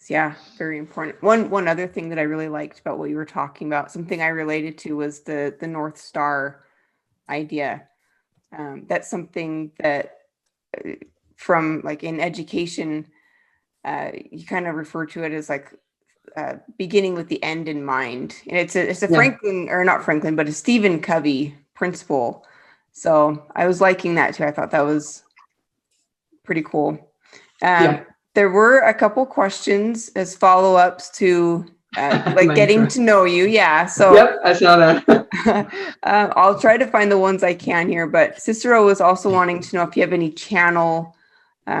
Yeah, very important. One other thing that I really liked about what you were talking about, something I related to, was the North Star idea. That's something that from like in education, you kind of refer to it as like beginning with the end in mind. And it's a Yeah. Franklin, or not Franklin, but a Stephen Covey principle. So I was liking that too. I thought that was pretty cool. Yeah. There were a couple questions as follow-ups to like getting to know you. Yeah. So yep, I saw that. I'll try to find the ones I can here, but Cicero was also wanting to know if you have any channel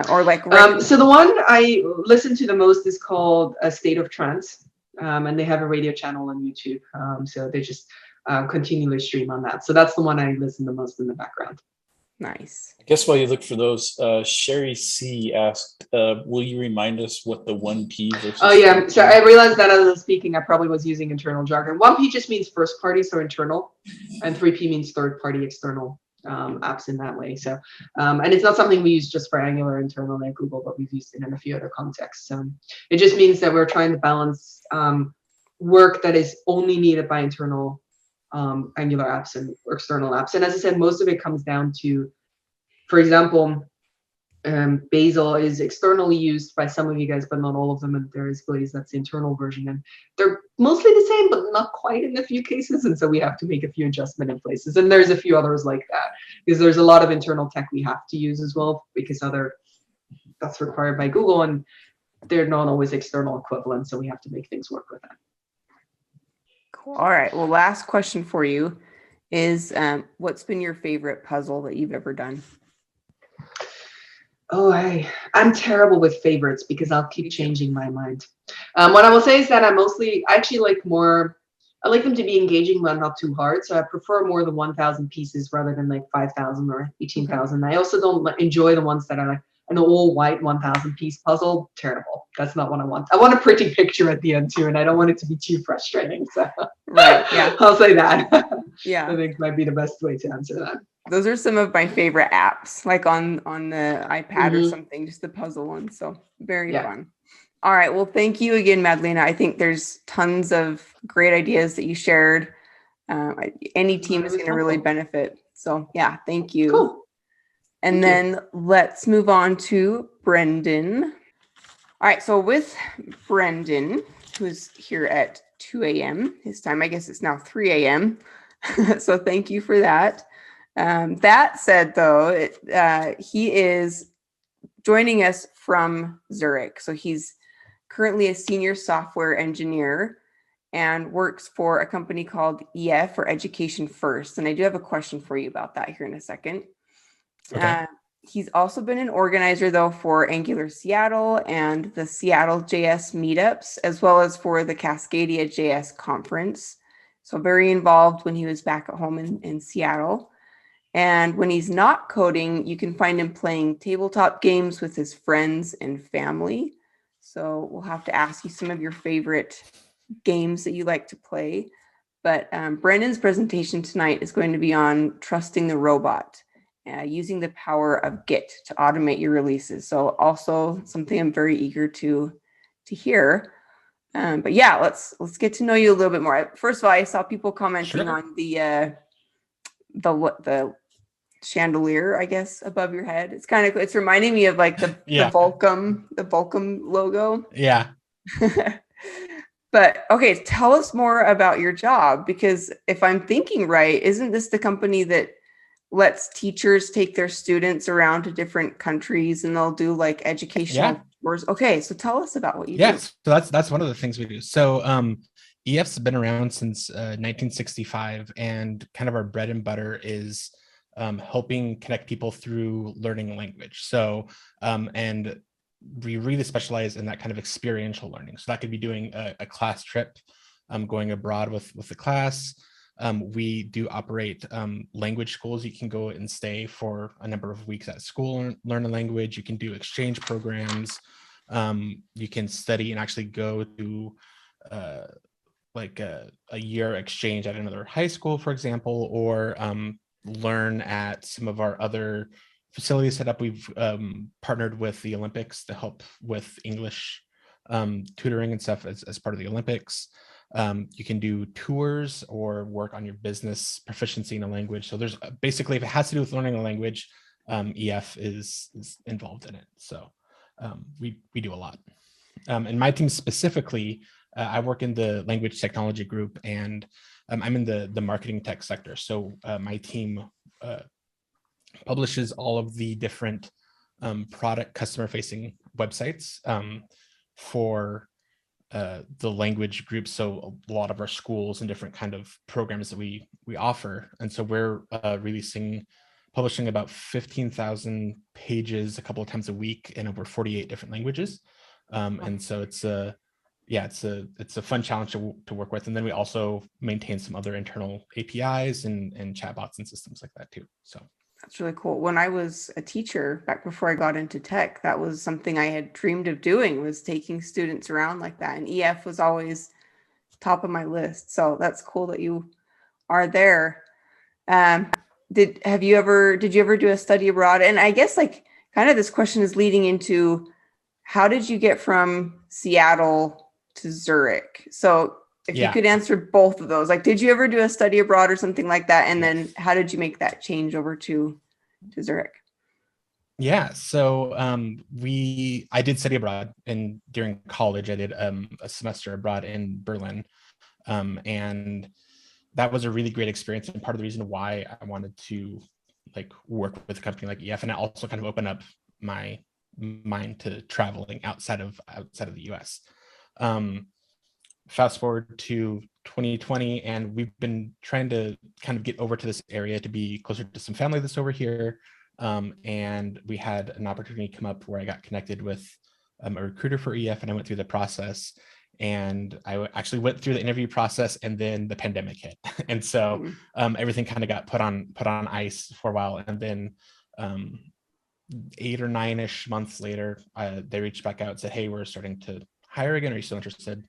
or like so the one I listen to the most is called A State of Trance, and they have a radio channel on YouTube. So they just continually stream on that. So that's the one I listen the most in the background. Nice. I guess while you look for those, Sherry C asked, will you remind us what the 1P versus? Oh yeah, so I realized that as I was speaking, I probably was using internal jargon. 1P just means first party, so internal, and 3P means third party, external apps in that way. So, and it's not something we use just for Angular internal like Google, but we've used it in a few other contexts. It just means that we're trying to balance work that is only needed by internal Angular apps and external apps. And as I said, most of it comes down to, for example, Bazel is externally used by some of you guys, but not all of them. And there is Blaze, that's the internal version. And they're mostly the same, but not quite in a few cases. And so we have to make a few adjustments in places. And there's a few others like that, because there's a lot of internal tech we have to use as well, because that's required by Google, and they're not always external equivalents. So we have to make things work with that. Cool. All right. Well, last question for you is what's been your favorite puzzle that you've ever done? Oh, I'm terrible with favorites because I'll keep changing my mind. What I will say is that I actually like I like them to be engaging but not too hard. So I prefer more the 1,000 pieces rather than like 5,000 or 18,000. I also don't enjoy the ones that are like an all white 1,000 piece puzzle. Terrible. That's not what I want. I want a pretty picture at the end too, and I don't want it to be too frustrating. So right, yeah, I'll say that. Yeah, I think might be the best way to answer that. Those are some of my favorite apps, like on the iPad or something, just the puzzle ones. So very fun. All right. Well, thank you again, Madleina. I think there's tons of great ideas that you shared. Any team is going to really benefit. So yeah, thank you. Cool. And then let's move on to Brenden. All right. So with Brenden, who's here at 2 a.m. his time, I guess it's now 3 a.m. So thank you for that. That said, though, he is joining us from Zurich. So he's currently a senior software engineer and works for a company called EF, or Education First. And I do have a question for you about that here in a second. Okay. He's also been an organizer, though, for Angular Seattle and the Seattle JS meetups, as well as for the Cascadia JS conference. So very involved when he was back at home in Seattle. And when he's not coding, you can find him playing tabletop games with his friends and family. So we'll have to ask you some of your favorite games that you like to play. But Brenden's presentation tonight is going to be on trusting the robot, using the power of Git to automate your releases. So also something I'm very eager to hear. But yeah, let's get to know you a little bit more. First of all, I saw people commenting on the chandelier, I guess, above your head. It's reminding me of like the Volcom logo. Yeah. But okay, tell us more about your job, because if I'm thinking right, isn't this the company that lets teachers take their students around to different countries and they'll do like educational tours? Okay, so tell us about what you do. Yes, so that's one of the things we do. So EF's been around since 1965, and kind of our bread and butter is helping connect people through learning a language. So and we really specialize in that kind of experiential learning. So that could be doing a class trip, going abroad with the class. We do operate language schools. You can go and stay for a number of weeks at school and learn a language. You can do exchange programs. You can study and actually go to like a year exchange at another high school, for example, or learn at some of our other facilities set up. We've partnered with the Olympics to help with English tutoring and stuff as part of the Olympics. You can do tours or work on your business proficiency in a language. So there's basically, if it has to do with learning a language, EF is involved in it. So we do a lot. And my team specifically, I work in the language technology group, and I'm in the marketing tech sector. So my team publishes all of the different product customer facing websites for the language group. So a lot of our schools and different kind of programs that we offer. And so we're publishing about 15,000 pages a couple of times a week in over 48 different languages. And so it's a fun challenge to work with. And then we also maintain some other internal APIs and chatbots and systems like that too. So that's really cool. When I was a teacher back before I got into tech, that was something I had dreamed of doing, was taking students around like that. And EF was always top of my list. So that's cool that you are there. Did you ever do a study abroad? And I guess like kind of this question is leading into, how did you get from Seattle to Zurich? So if you could answer both of those, like, did you ever do a study abroad or something like that? And then how did you make that change over to Zurich? Yeah, so I did study abroad, and during college I did a semester abroad in Berlin, and that was a really great experience, and part of the reason why I wanted to like work with a company like EF, and it also kind of opened up my mind to traveling outside of the US. Fast forward to 2020, and we've been trying to kind of get over to this area to be closer to some family that's over here. And we had an opportunity come up where I got connected with a recruiter for EF, and I went through the process. And I actually went through the interview process, and then the pandemic hit, and so everything kind of got put on ice for a while. And then 8 or 9-ish months later, they reached back out and said, "Hey, we're starting to hire again. Are you still interested?"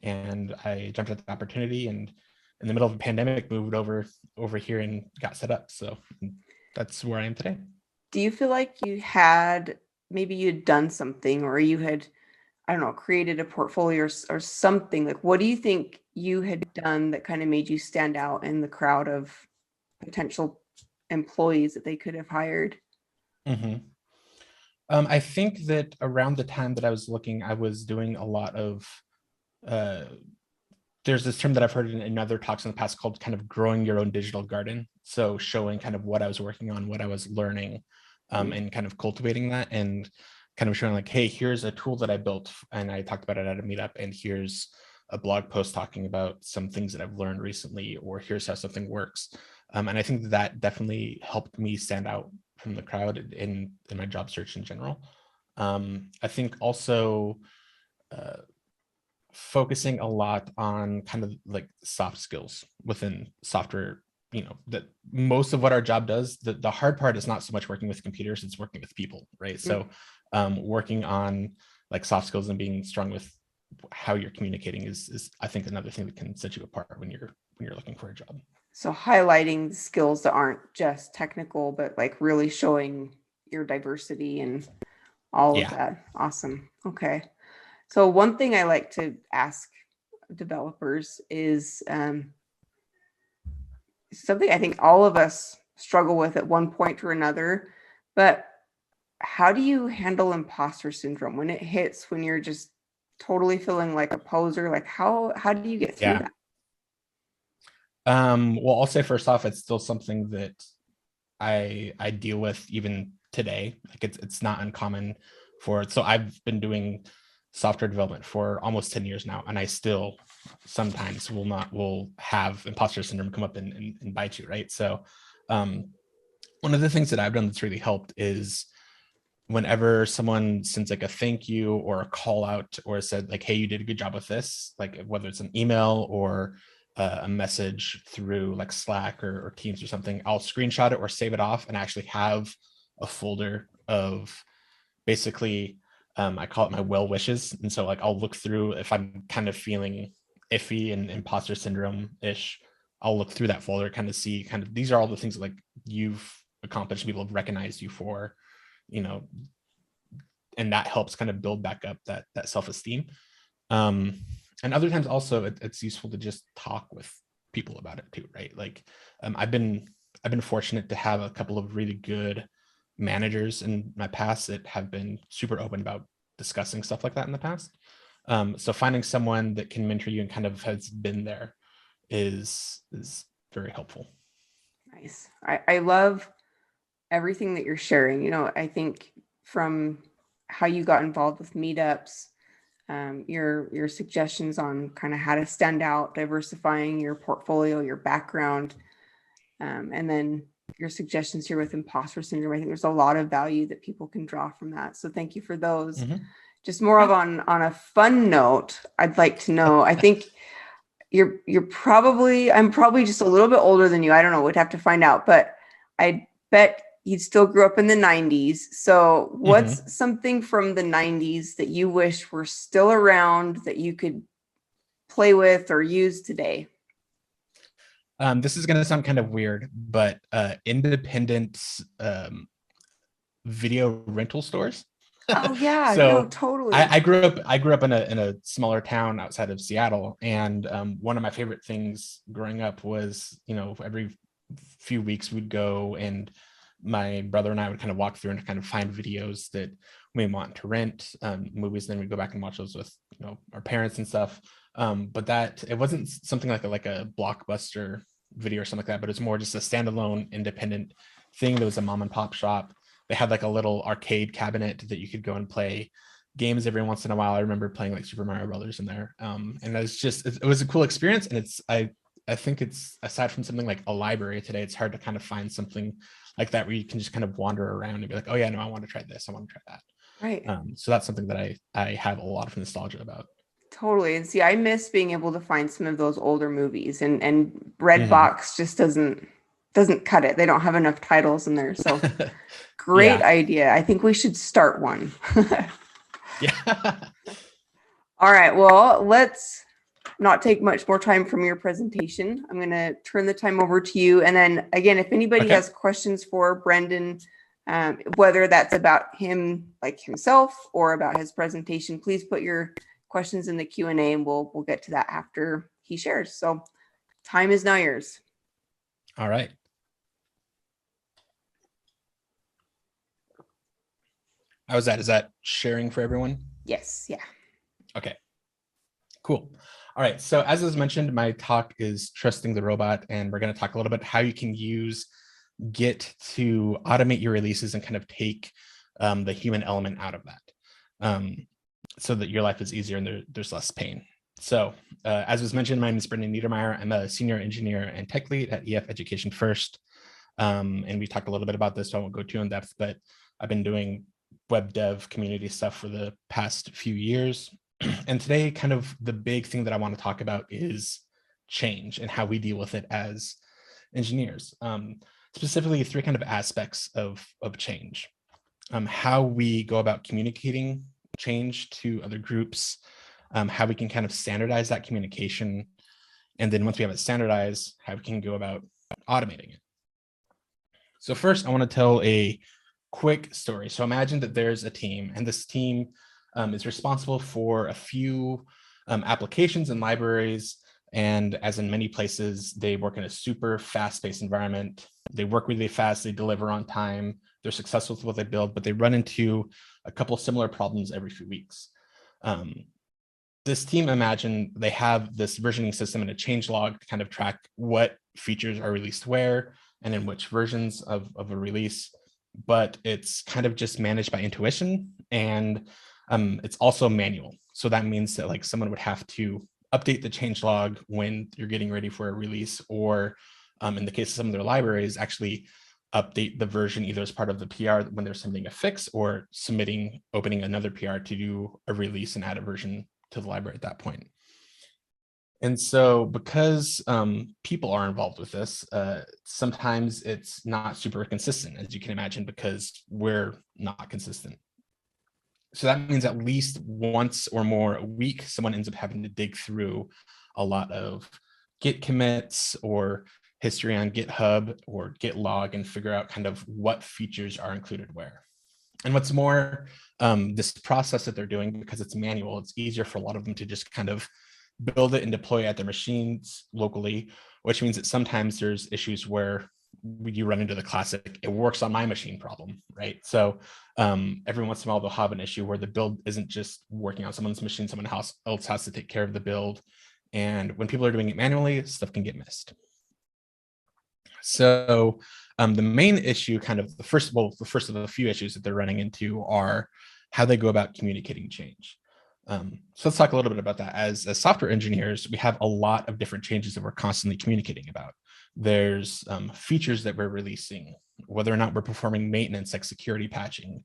And I jumped at the opportunity, and in the middle of a pandemic, moved over here and got set up. So that's where I am today. Do you feel like you'd done something, or you had, I don't know, created a portfolio or something? Like, what do you think you had done that kind of made you stand out in the crowd of potential employees that they could have hired? Mm-hmm. I think that around the time that I was looking, I was doing a lot of, there's this term that I've heard in other talks in the past called kind of growing your own digital garden. So showing kind of what I was working on, what I was learning, and kind of cultivating that, and kind of showing like, hey, here's a tool that I built and I talked about it at a meetup, and here's a blog post talking about some things that I've learned recently, or here's how something works. And I think that definitely helped me stand out from the crowd in my job search in general. I think also focusing a lot on kind of like soft skills within software, that most of what our job does, the hard part is not so much working with computers, it's working with people, right? So working on like soft skills and being strong with how you're communicating is I think another thing that can set you apart when you're looking for a job. So highlighting skills that aren't just technical, but like really showing your diversity and all of that. Awesome. Okay. So one thing I like to ask developers is something I think all of us struggle with at one point or another, but how do you handle imposter syndrome when it hits, when you're just totally feeling like a poser? Like how do you get through that? Well, I'll say first off, it's still something that I deal with even today. Like it's not uncommon for it. So I've been doing software development for almost 10 years now, and I still sometimes will have imposter syndrome come up and bite you, right? So one of the things that I've done that's really helped is whenever someone sends like a thank you or a call out or said like, hey, you did a good job with this, like whether it's an email or a message through like Slack or Teams or something, I'll screenshot it or save it off and actually have a folder of basically, I call it my well wishes. And so like, I'll look through, if I'm kind of feeling iffy and imposter syndrome-ish, I'll look through that folder, kind of see kind of, these are all the things that, like you've accomplished, people have recognized you for, and that helps kind of build back up that self-esteem. And other times also it's useful to just talk with people about it too, right? Like I've been fortunate to have a couple of really good managers in my past that have been super open about discussing stuff like that in the past. So finding someone that can mentor you and kind of has been there is very helpful. Nice. I love everything that you're sharing. You know, I think from how you got involved with meetups, your suggestions on kind of how to stand out, diversifying your portfolio, your background, and then your suggestions here with imposter syndrome. I think there's a lot of value that people can draw from that. So thank you for those. Just more of on a fun note, I'd like to know, I think I'm probably just a little bit older than you. I don't know, we'd have to find out, but I bet you still grew up in the 90s. So what's something from the 90s that you wish were still around that you could play with or use today? This is going to sound kind of weird, but independent video rental stores. Oh yeah, So no, totally. I grew up in a smaller town outside of Seattle, and one of my favorite things growing up was, you know, every few weeks we'd go and my brother and I would kind of walk through and kind of find videos that we want to rent, movies, and then we'd go back and watch those with, you know, our parents and stuff. But that it wasn't something like a Blockbuster video or something like that, but it's more just a standalone independent thing. There was a mom and pop shop. They had like a little arcade cabinet that you could go and play games every once in a while. I remember playing like Super Mario Brothers in there. And it was a cool experience. And I think it's, aside from something like a library today, it's hard to kind of find something like that where you can just kind of wander around and be like, oh yeah, no, I want to try this, I want to try that. Right. So that's something that I have a lot of nostalgia about. Totally. And see, I miss being able to find some of those older movies, and Redbox just doesn't cut it. They don't have enough titles in there. So great idea. I think we should start one. Yeah. All right. Well, let's not take much more time from your presentation. I'm going to turn the time over to you. And then again, if anybody has questions for Brenden, whether that's about him, like himself, or about his presentation, please put your questions in the Q&A and we'll get to that after he shares. So time is now yours. All right. How's that? Is that sharing for everyone? Yes. Yeah. Okay, cool. All right. So as was mentioned, my talk is Trusting the Robot, and we're going to talk a little bit how you can use Git to automate your releases and kind of take the human element out of that, so that your life is easier and there's less pain. So as was mentioned, my name is Brenden Niedermeyer. I'm a senior engineer and tech lead at EF Education First. And we talked a little bit about this, so I won't go too in depth, but I've been doing web dev community stuff for the past few years. And today, kind of the big thing that I want to talk about is change and how we deal with it as engineers. Specifically, three kind of aspects of change. How we go about communicating change to other groups, how we can kind of standardize that communication, and then once we have it standardized, how we can go about automating it. So first, I want to tell a quick story. So imagine that there's a team, and this team is responsible for a few applications and libraries. And as in many places, they work in a super fast-paced environment. They work really fast, they deliver on time, they're successful with what they build, but they run into a couple of similar problems every few weeks. This team, imagine they have this versioning system and a change log to kind of track what features are released where and in which versions of a release, but it's kind of just managed by intuition, and it's also manual. So that means that like someone would have to update the change log when you're getting ready for a release, or in the case of some of their libraries, actually update the version either as part of the PR when they're submitting a fix, or opening another PR to do a release and add a version to the library at that point. And so because people are involved with this, sometimes it's not super consistent, as you can imagine, because we're not consistent. So that means at least once or more a week, someone ends up having to dig through a lot of Git commits or history on GitHub or GitLog and figure out kind of what features are included where. And what's more, this process that they're doing, because it's manual, it's easier for a lot of them to just kind of build it and deploy it at their machines locally, which means that sometimes there's issues where you run into the classic, it works on my machine problem, right? So every once in a while, they'll have an issue where the build isn't just working on someone's machine, someone else has to take care of the build. And when people are doing it manually, stuff can get missed. So the main issue, kind of the first of the few issues that they're running into are how they go about communicating change. So let's talk a little bit about that. As software engineers, we have a lot of different changes that we're constantly communicating about. There's features that we're releasing, whether or not we're performing maintenance like security patching,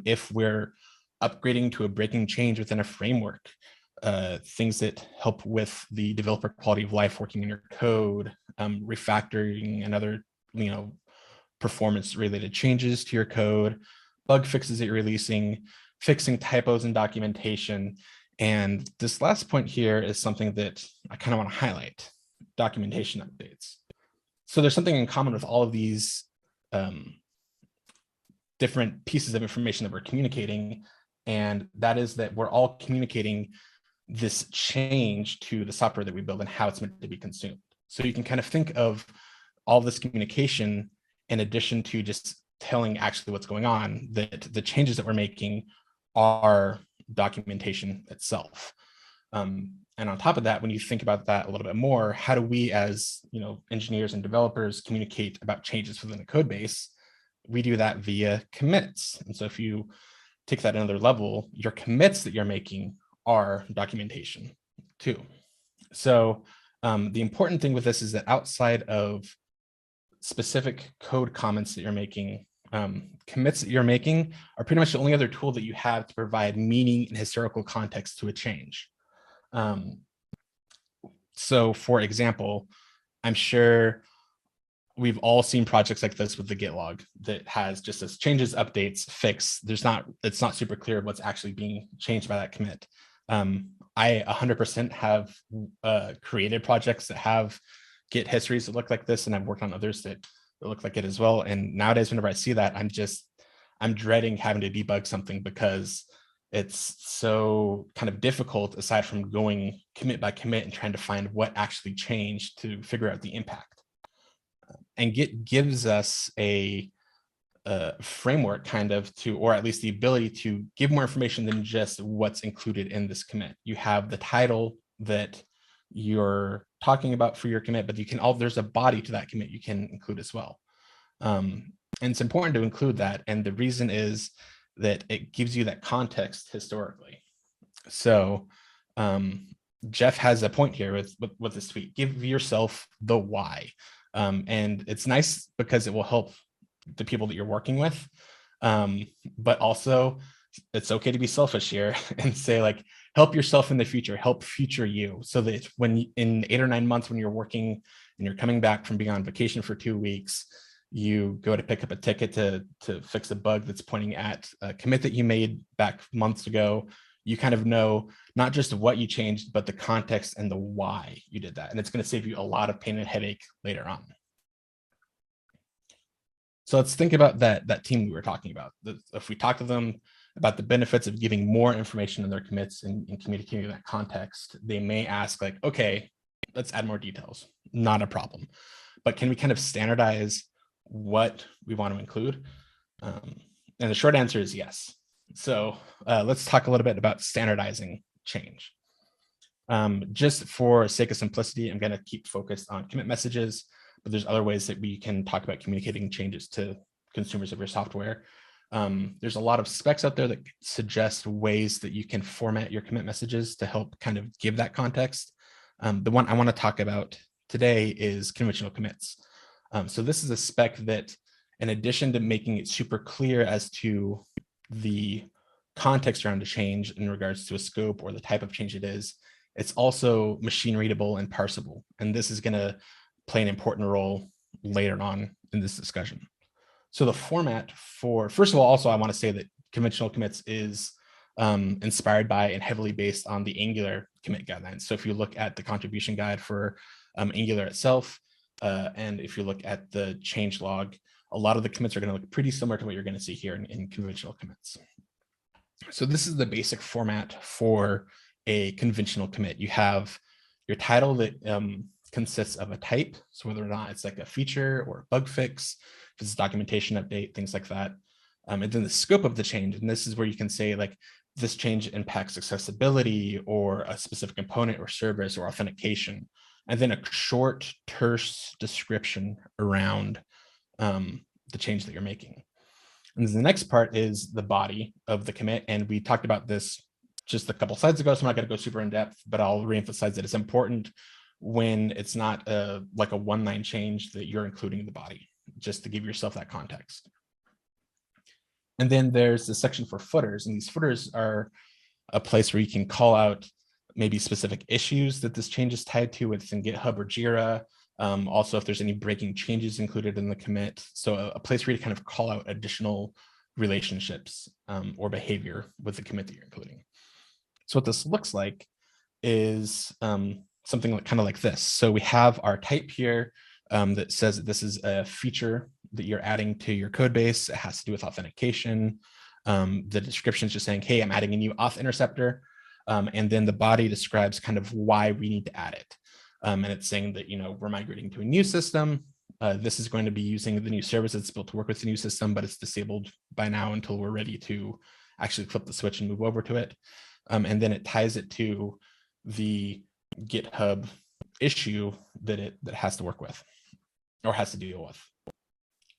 if we're upgrading to a breaking change within a framework, things that help with the developer quality of life working in your code, refactoring and other, performance related changes to your code, bug fixes that you're releasing, fixing typos in documentation. And this last point here is something that I kind of want to highlight: documentation updates. So there's something in common with all of these different pieces of information that we're communicating, and that is that we're all communicating this change to the software that we build and how it's meant to be consumed. So you can kind of think of all this communication in addition to just telling actually what's going on, that the changes that we're making are documentation itself. And on top of that, when you think about that a little bit more, how do we as engineers and developers communicate about changes within the code base? We do that via commits. And so if you take that another level, your commits that you're making are documentation too. So the important thing with this is that outside of specific code comments that you're making, commits that you're making are pretty much the only other tool that you have to provide meaning and historical context to a change. So for example, I'm sure we've all seen projects like this with the Git log that has just as changes, updates, fix. It's not super clear what's actually being changed by that commit. I 100% have created projects that have Git histories that look like this, and I've worked on others that look like it as well. And nowadays, whenever I see that, I'm dreading having to debug something because it's so kind of difficult, aside from going commit by commit and trying to find what actually changed to figure out the impact. And Git gives us a framework kind of or at least the ability to give more information than just what's included in this commit. You have the title that you're talking about for your commit, but there's a body to that commit you can include as well. And it's important to include that. And the reason is that it gives you that context historically. So Jeff has a point here with this tweet: give yourself the why. And it's nice because it will help the people that you're working with. But also it's okay to be selfish here and say, like, help yourself in the future, help future you, so that when in 8 or 9 months, when you're working and you're coming back from being on vacation for 2 weeks, you go to pick up a ticket to fix a bug that's pointing at a commit that you made back months ago, you kind of know not just what you changed, but the context and the why you did that. And it's going to save you a lot of pain and headache later on. So let's think about that team we were talking about. If we talk to them about the benefits of giving more information in their commits and communicating that context, they may ask, like, okay, let's add more details. Not a problem. But can we kind of standardize what we want to include? And the short answer is yes. So let's talk a little bit about standardizing change. Just for sake of simplicity, I'm going to keep focused on commit messages, but there's other ways that we can talk about communicating changes to consumers of your software. There's a lot of specs out there that suggest ways that you can format your commit messages to help kind of give that context. The one I want to talk about today is conventional commits. So this is a spec that, in addition to making it super clear as to the context around a change in regards to a scope or the type of change it is, it's also machine readable and parsable. And this is going to play an important role later on in this discussion. So the format for, first of all, also I want to say that conventional commits is inspired by and heavily based on the Angular commit guidelines. So if you look at the contribution guide for Angular itself, and if you look at the change log, a lot of the commits are going to look pretty similar to what you're going to see here in conventional commits. So this is the basic format for a conventional commit. You have your title that consists of a type, so whether or not it's like a feature or a bug fix, if it's a documentation update, things like that. And then the scope of the change, and this is where you can say like, this change impacts accessibility or a specific component or service or authentication, and then a short, terse description around the change that you're making. And the next part is the body of the commit, and we talked about this just a couple slides ago, so I'm not going to go super in depth, but I'll reemphasize that it's important when it's not like a one-line change that you're including in the body, just to give yourself that context. And then there's the section for footers, and these footers are a place where you can call out maybe specific issues that this change is tied to within GitHub or Jira. Also, if there's any breaking changes included in the commit. So a place where you kind of call out additional relationships or behavior with the commit that you're including. So what this looks like is something like, kind of like this. So we have our type here that says that this is a feature that you're adding to your code base. It has to do with authentication. The description is just saying, hey, I'm adding a new auth interceptor. And then the body describes kind of why we need to add it. And it's saying that, you know, we're migrating to a new system. This is going to be using the new service that's built to work with the new system, but it's disabled by now until we're ready to actually flip the switch and move over to it. And then it ties it to the GitHub issue that it has to work with or has to deal with.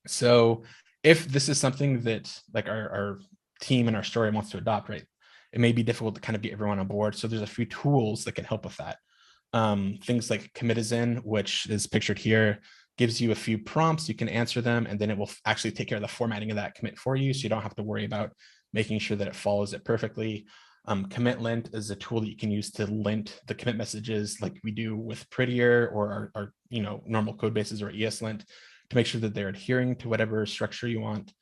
So if this is something that like our team and our story wants to adopt, right, it may be difficult to kind of get everyone on board. So there's a few tools that can help with that. Things like Comitizen, which is pictured here, gives you a few prompts, you can answer them, and then it will actually take care of the formatting of that commit for you. So you don't have to worry about making sure that it follows it perfectly. Commit lint is a tool that you can use to lint the commit messages like we do with Prettier or our you know, normal code bases or ESLint to make sure that they're adhering to whatever structure you want.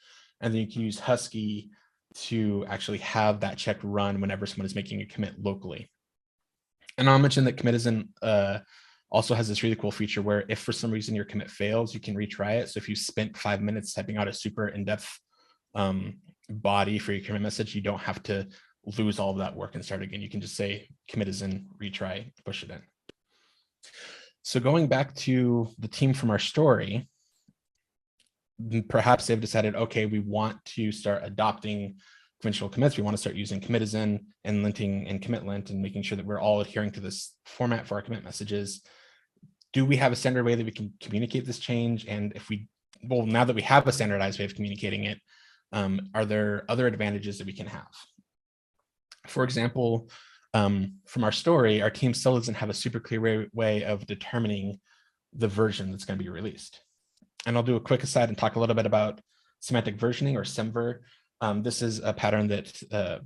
And then you can use Husky to actually have that check run whenever someone is making a commit locally. And I'll mention that Comitizen also has this really cool feature where if for some reason your commit fails, you can retry it. So if you spent 5 minutes typing out a super in-depth body for your commit message, you don't have to lose all of that work and start again. You can just say Comitizen, retry, push it in. So going back to the team from our story, perhaps they've decided, okay, we want to start adopting conventional commits. We want to start using Comitizen and linting and commit lint and making sure that we're all adhering to this format for our commit messages. Do we have a standard way that we can communicate this change? And if we, well, now that we have a standardized way of communicating it, are there other advantages that we can have? For example, from our story, our team still doesn't have a super clear way of determining the version that's going to be released. And I'll do a quick aside and talk a little bit about semantic versioning or SEMVer. This is a pattern that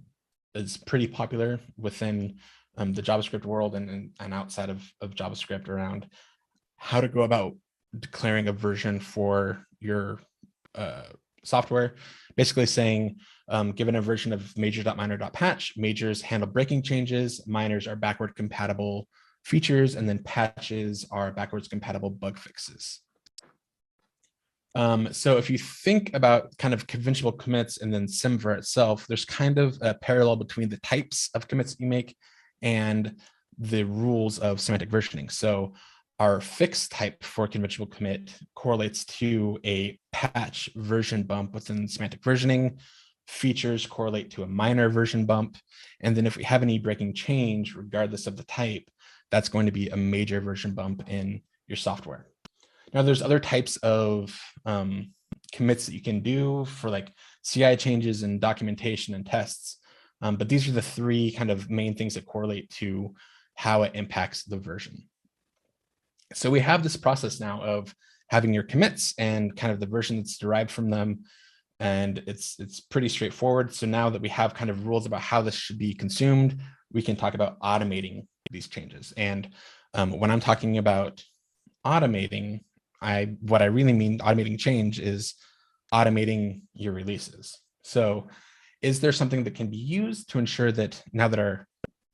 is pretty popular within the JavaScript world and outside of JavaScript around how to go about declaring a version for your software. Basically saying, given a version of major.minor.patch, majors handle breaking changes, minors are backward compatible features, and then patches are backwards compatible bug fixes. So if you think about kind of conventional commits and then SEMVer itself, there's kind of a parallel between the types of commits that you make and the rules of semantic versioning. So our fixed type for conventional commit correlates to a patch version bump within semantic versioning. Features correlate to a minor version bump. And then if we have any breaking change, regardless of the type, that's going to be a major version bump in your software. Now, there's other types of commits that you can do for like CI changes and documentation and tests. But these are the three kind of main things that correlate to how it impacts the version. So we have this process now of having your commits and kind of the version that's derived from them. And it's pretty straightforward. So now that we have kind of rules about how this should be consumed, we can talk about automating these changes. And when I'm talking about automating, what I really mean automating change is automating your releases. So is there something that can be used to ensure that now that our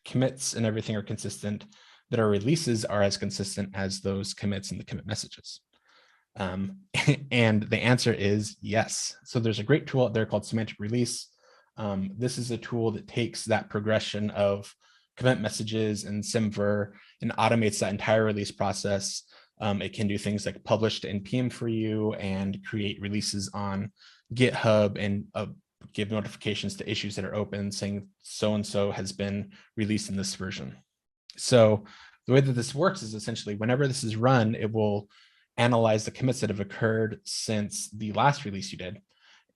commits and everything are consistent, that our releases are as consistent as those commits and the commit messages? And the answer is yes. So there's a great tool out there called Semantic Release. This is a tool that takes that progression of commit messages in Simver and automates that entire release process. It can do things like publish to NPM for you and create releases on GitHub and give notifications to issues that are open saying so-and-so has been released in this version. So the way that this works is essentially whenever this is run, it will analyze the commits that have occurred since the last release you did,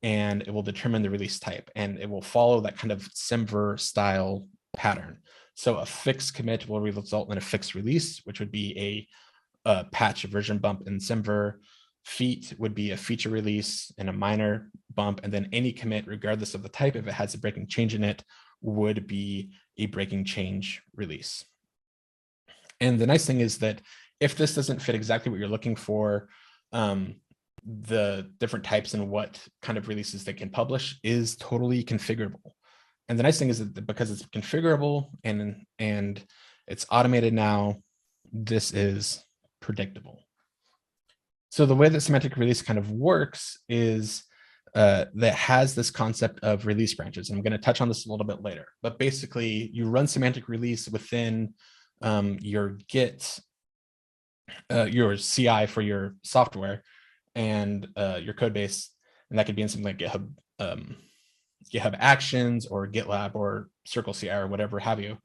and it will determine the release type, and it will follow that kind of Simver style pattern. So a fixed commit will result in a fixed release, which would be a patch, a version bump in Simver. Feat would be a feature release and a minor bump, and then any commit, regardless of the type, if it has a breaking change in it, would be a breaking change release. And the nice thing is that if this doesn't fit exactly what you're looking for, the different types and what kind of releases they can publish is totally configurable. And the nice thing is that because it's configurable and it's automated now, this is predictable. So the way that semantic release kind of works is that has this concept of release branches. I'm going to touch on this a little bit later, but basically you run semantic release within your Git, your CI for your software and your code base, and that could be in something like GitHub, GitHub Actions or GitLab or Circle CI or whatever have you.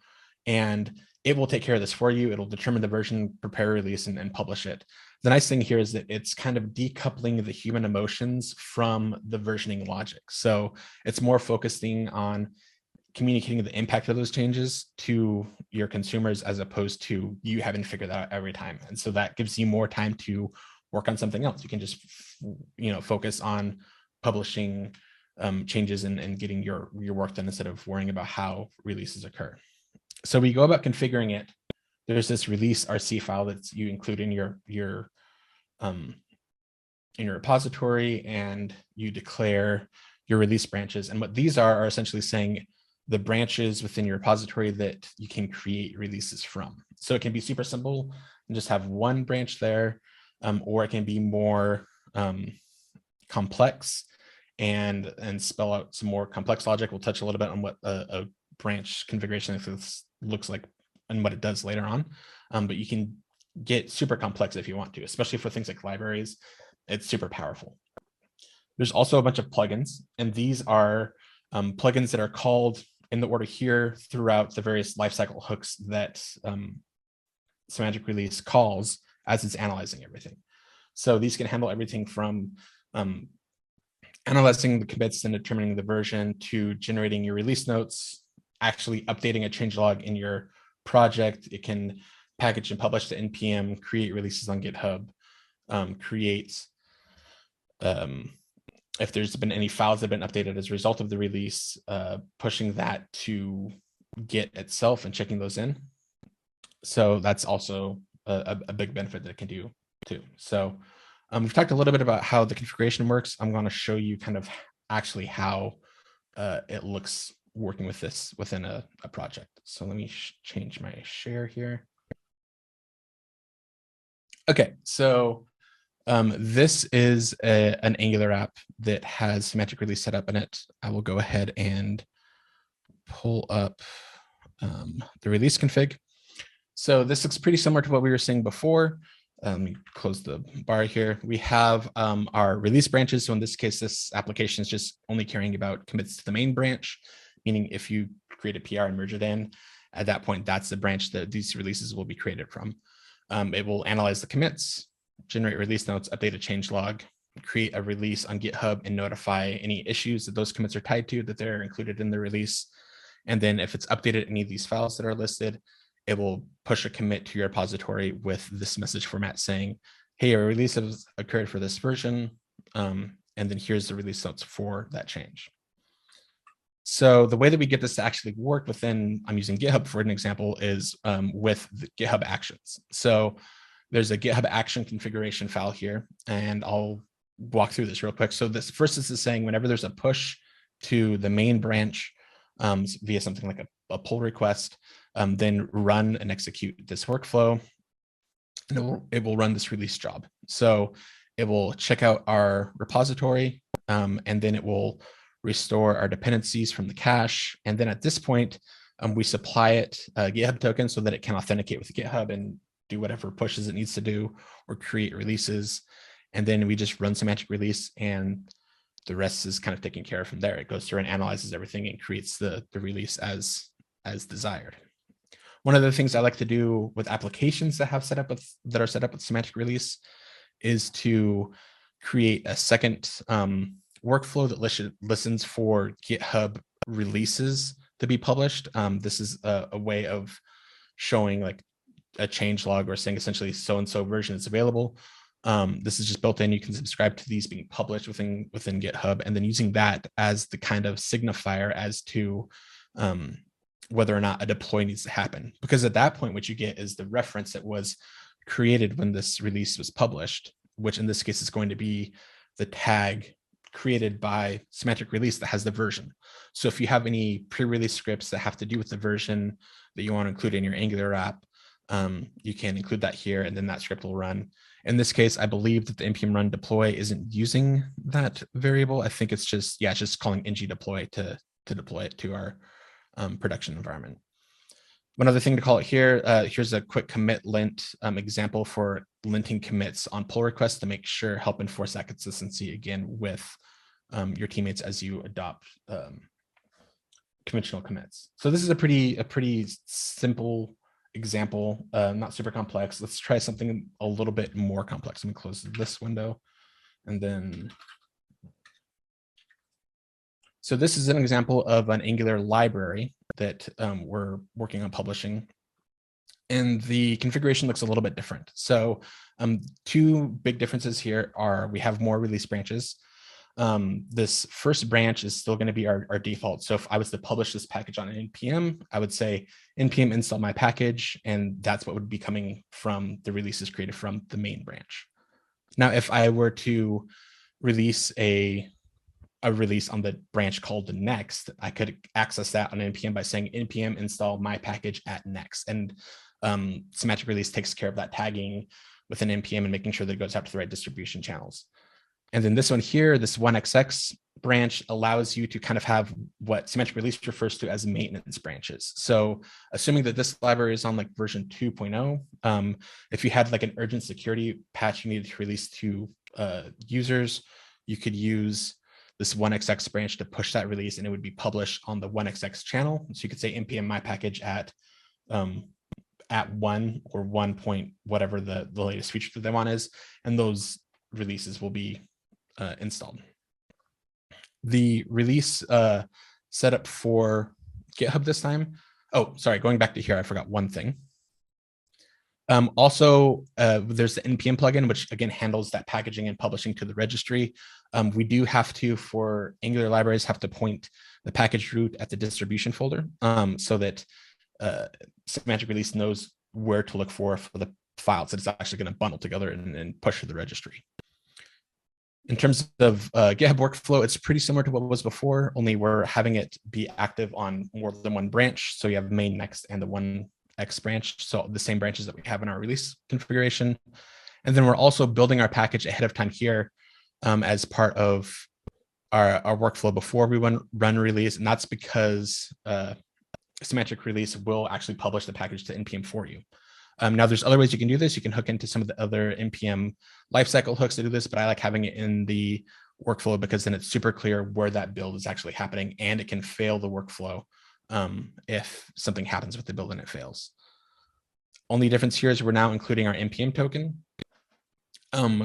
And it will take care of this for you. It'll determine the version, prepare a release, and publish it. The nice thing here is that it's kind of decoupling the human emotions from the versioning logic. So it's more focusing on communicating the impact of those changes to your consumers as opposed to you having to figure that out every time. And so that gives you more time to work on something else. You can just, focus on publishing changes and getting your work done instead of worrying about how releases occur. So we go about configuring it. There's this release RC file that you include in your repository, and you declare your release branches. And what these are essentially saying the branches within your repository that you can create releases from. So it can be super simple and just have one branch there, or it can be more complex and spell out some more complex logic. We'll touch a little bit on what a branch configuration looks like and what it does later on. But you can get super complex if you want to, especially for things like libraries. It's super powerful. There's also a bunch of plugins, and these are plugins that are called in the order here throughout the various lifecycle hooks that semantic release calls as it's analyzing everything. So these can handle everything from analyzing the commits and determining the version to generating your release notes, actually updating a changelog in your project. It can package and publish to NPM, create releases on GitHub, create if there's been any files that have been updated as a result of the release, pushing that to Git itself and checking those in. So that's also a big benefit that it can do too. So we've talked a little bit about how the configuration works. I'm going to show you kind of actually how it looks working with this within a project. So let me change my share here. Okay, so this is an Angular app that has semantic release set up in it. I will go ahead and pull up the release config. So this looks pretty similar to what we were seeing before. Let me close the bar here. We have our release branches. So in this case, this application is just only caring about commits to the main branch, meaning if you create a PR and merge it in, at that point, that's the branch that these releases will be created from. It will analyze the commits, generate release notes, update a changelog, create a release on GitHub, and notify any issues that those commits are tied to that they're included in the release. And then if it's updated any of these files that are listed, it will push a commit to your repository with this message format saying, hey, a release has occurred for this version. And then here's the release notes for that change. So the way that we get this to actually work within, I'm using GitHub for an example, is with the GitHub Actions. So there's a GitHub Action configuration file here, and I'll walk through this real quick. So this first is saying whenever there's a push to the main branch via something like a pull request, then run and execute this workflow, and it will run this release job. So it will check out our repository, and then it will restore our dependencies from the cache. And then at this point, We supply it a GitHub token so that it can authenticate with GitHub and do whatever pushes it needs to do or create releases. And then we just run semantic release, and the rest is kind of taken care of from there. It goes through and analyzes everything and creates the release as desired. One of the things I like to do with applications that are set up with semantic release is to create a second workflow that listens for GitHub releases to be published. This is a way of showing like a change log or saying essentially so-and-so version is available. This is just built in. You can subscribe to these being published within GitHub, and then using that as the kind of signifier as to whether or not a deploy needs to happen. Because at that point, what you get is the reference that was created when this release was published, which in this case is going to be the tag created by semantic release that has the version. So if you have any pre-release scripts that have to do with the version that you want to include in your Angular app, you can include that here, and then that script will run. In this case, I believe that the npm run deploy isn't using that variable. I think it's just, it's just calling ng-deploy to deploy it to our production environment. One other thing to call it here, here's a quick commit lint example for linting commits on pull requests to make sure, help enforce that consistency again with your teammates as you adopt conventional commits. So this is a pretty simple example, not super complex. Let's try something a little bit more complex. Let me close this window and then. So this is an example of an Angular library that we're working on publishing. And the configuration looks a little bit different. So two big differences here are we have more release branches. This first branch is still going to be our default. So if I was to publish this package on npm, I would say npm install my package, and that's what would be coming from the releases created from the main branch. Now, if I were to release a release on the branch called the next, I could access that on npm by saying npm install my package at next. And semantic release takes care of that tagging within npm and making sure that it goes out to the right distribution channels. And then this one here, this 1xx branch allows you to kind of have what semantic release refers to as maintenance branches. So assuming that this library is on like version 2.0, if you had like an urgent security patch you needed to release to users, you could use this 1xx branch to push that release, and it would be published on the 1xx channel. So you could say npm my package at 1 or 1 point whatever the latest feature that they want is, and those releases will be installed. The release setup for GitHub this time. Oh, sorry, going back to here, I forgot one thing. Also, there's the npm plugin, which again handles that packaging and publishing to the registry. We do have to, for Angular libraries, have to point the package root at the distribution folder so that semantic release knows where to look for the files that it's actually going to bundle together and push to the registry. In terms of GitHub workflow, it's pretty similar to what was before, only we're having it be active on more than one branch. So you have main, next, and the 1x branch. So the same branches that we have in our release configuration. And then we're also building our package ahead of time here as part of our workflow before we run release. And that's because semantic release will actually publish the package to npm for you. Now, there's other ways you can do this. You can hook into some of the other npm lifecycle hooks to do this, but I like having it in the workflow because then it's super clear where that build is actually happening, and it can fail the workflow if something happens with the build and it fails. Only difference here is we're now including our npm token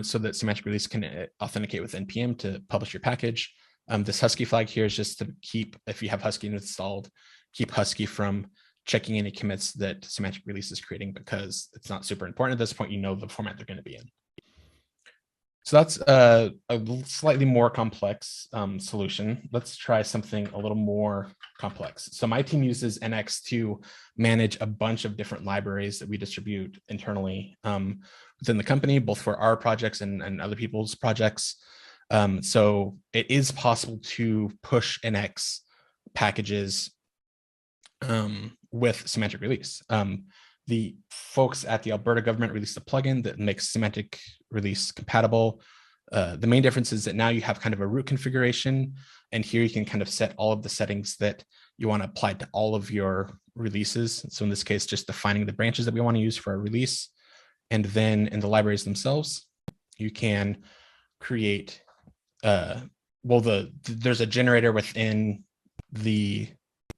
so that semantic release can authenticate with npm to publish your package. This Husky flag here is just to keep, if you have Husky installed, keep Husky from checking any commits that semantic release is creating, because it's not super important at this point. You know the format they're going to be in. So that's a slightly more complex solution. Let's try something a little more complex. So my team uses NX to manage a bunch of different libraries that we distribute internally within the company, both for our projects and other people's projects. So it is possible to push NX packages with semantic release. The folks at the Alberta government released a plugin that makes semantic release compatible. The main difference is that now you have kind of a root configuration, and here you can kind of set all of the settings that you want to apply to all of your releases. So in this case, just defining the branches that we want to use for our release. And then in the libraries themselves, you can create, there's a generator within the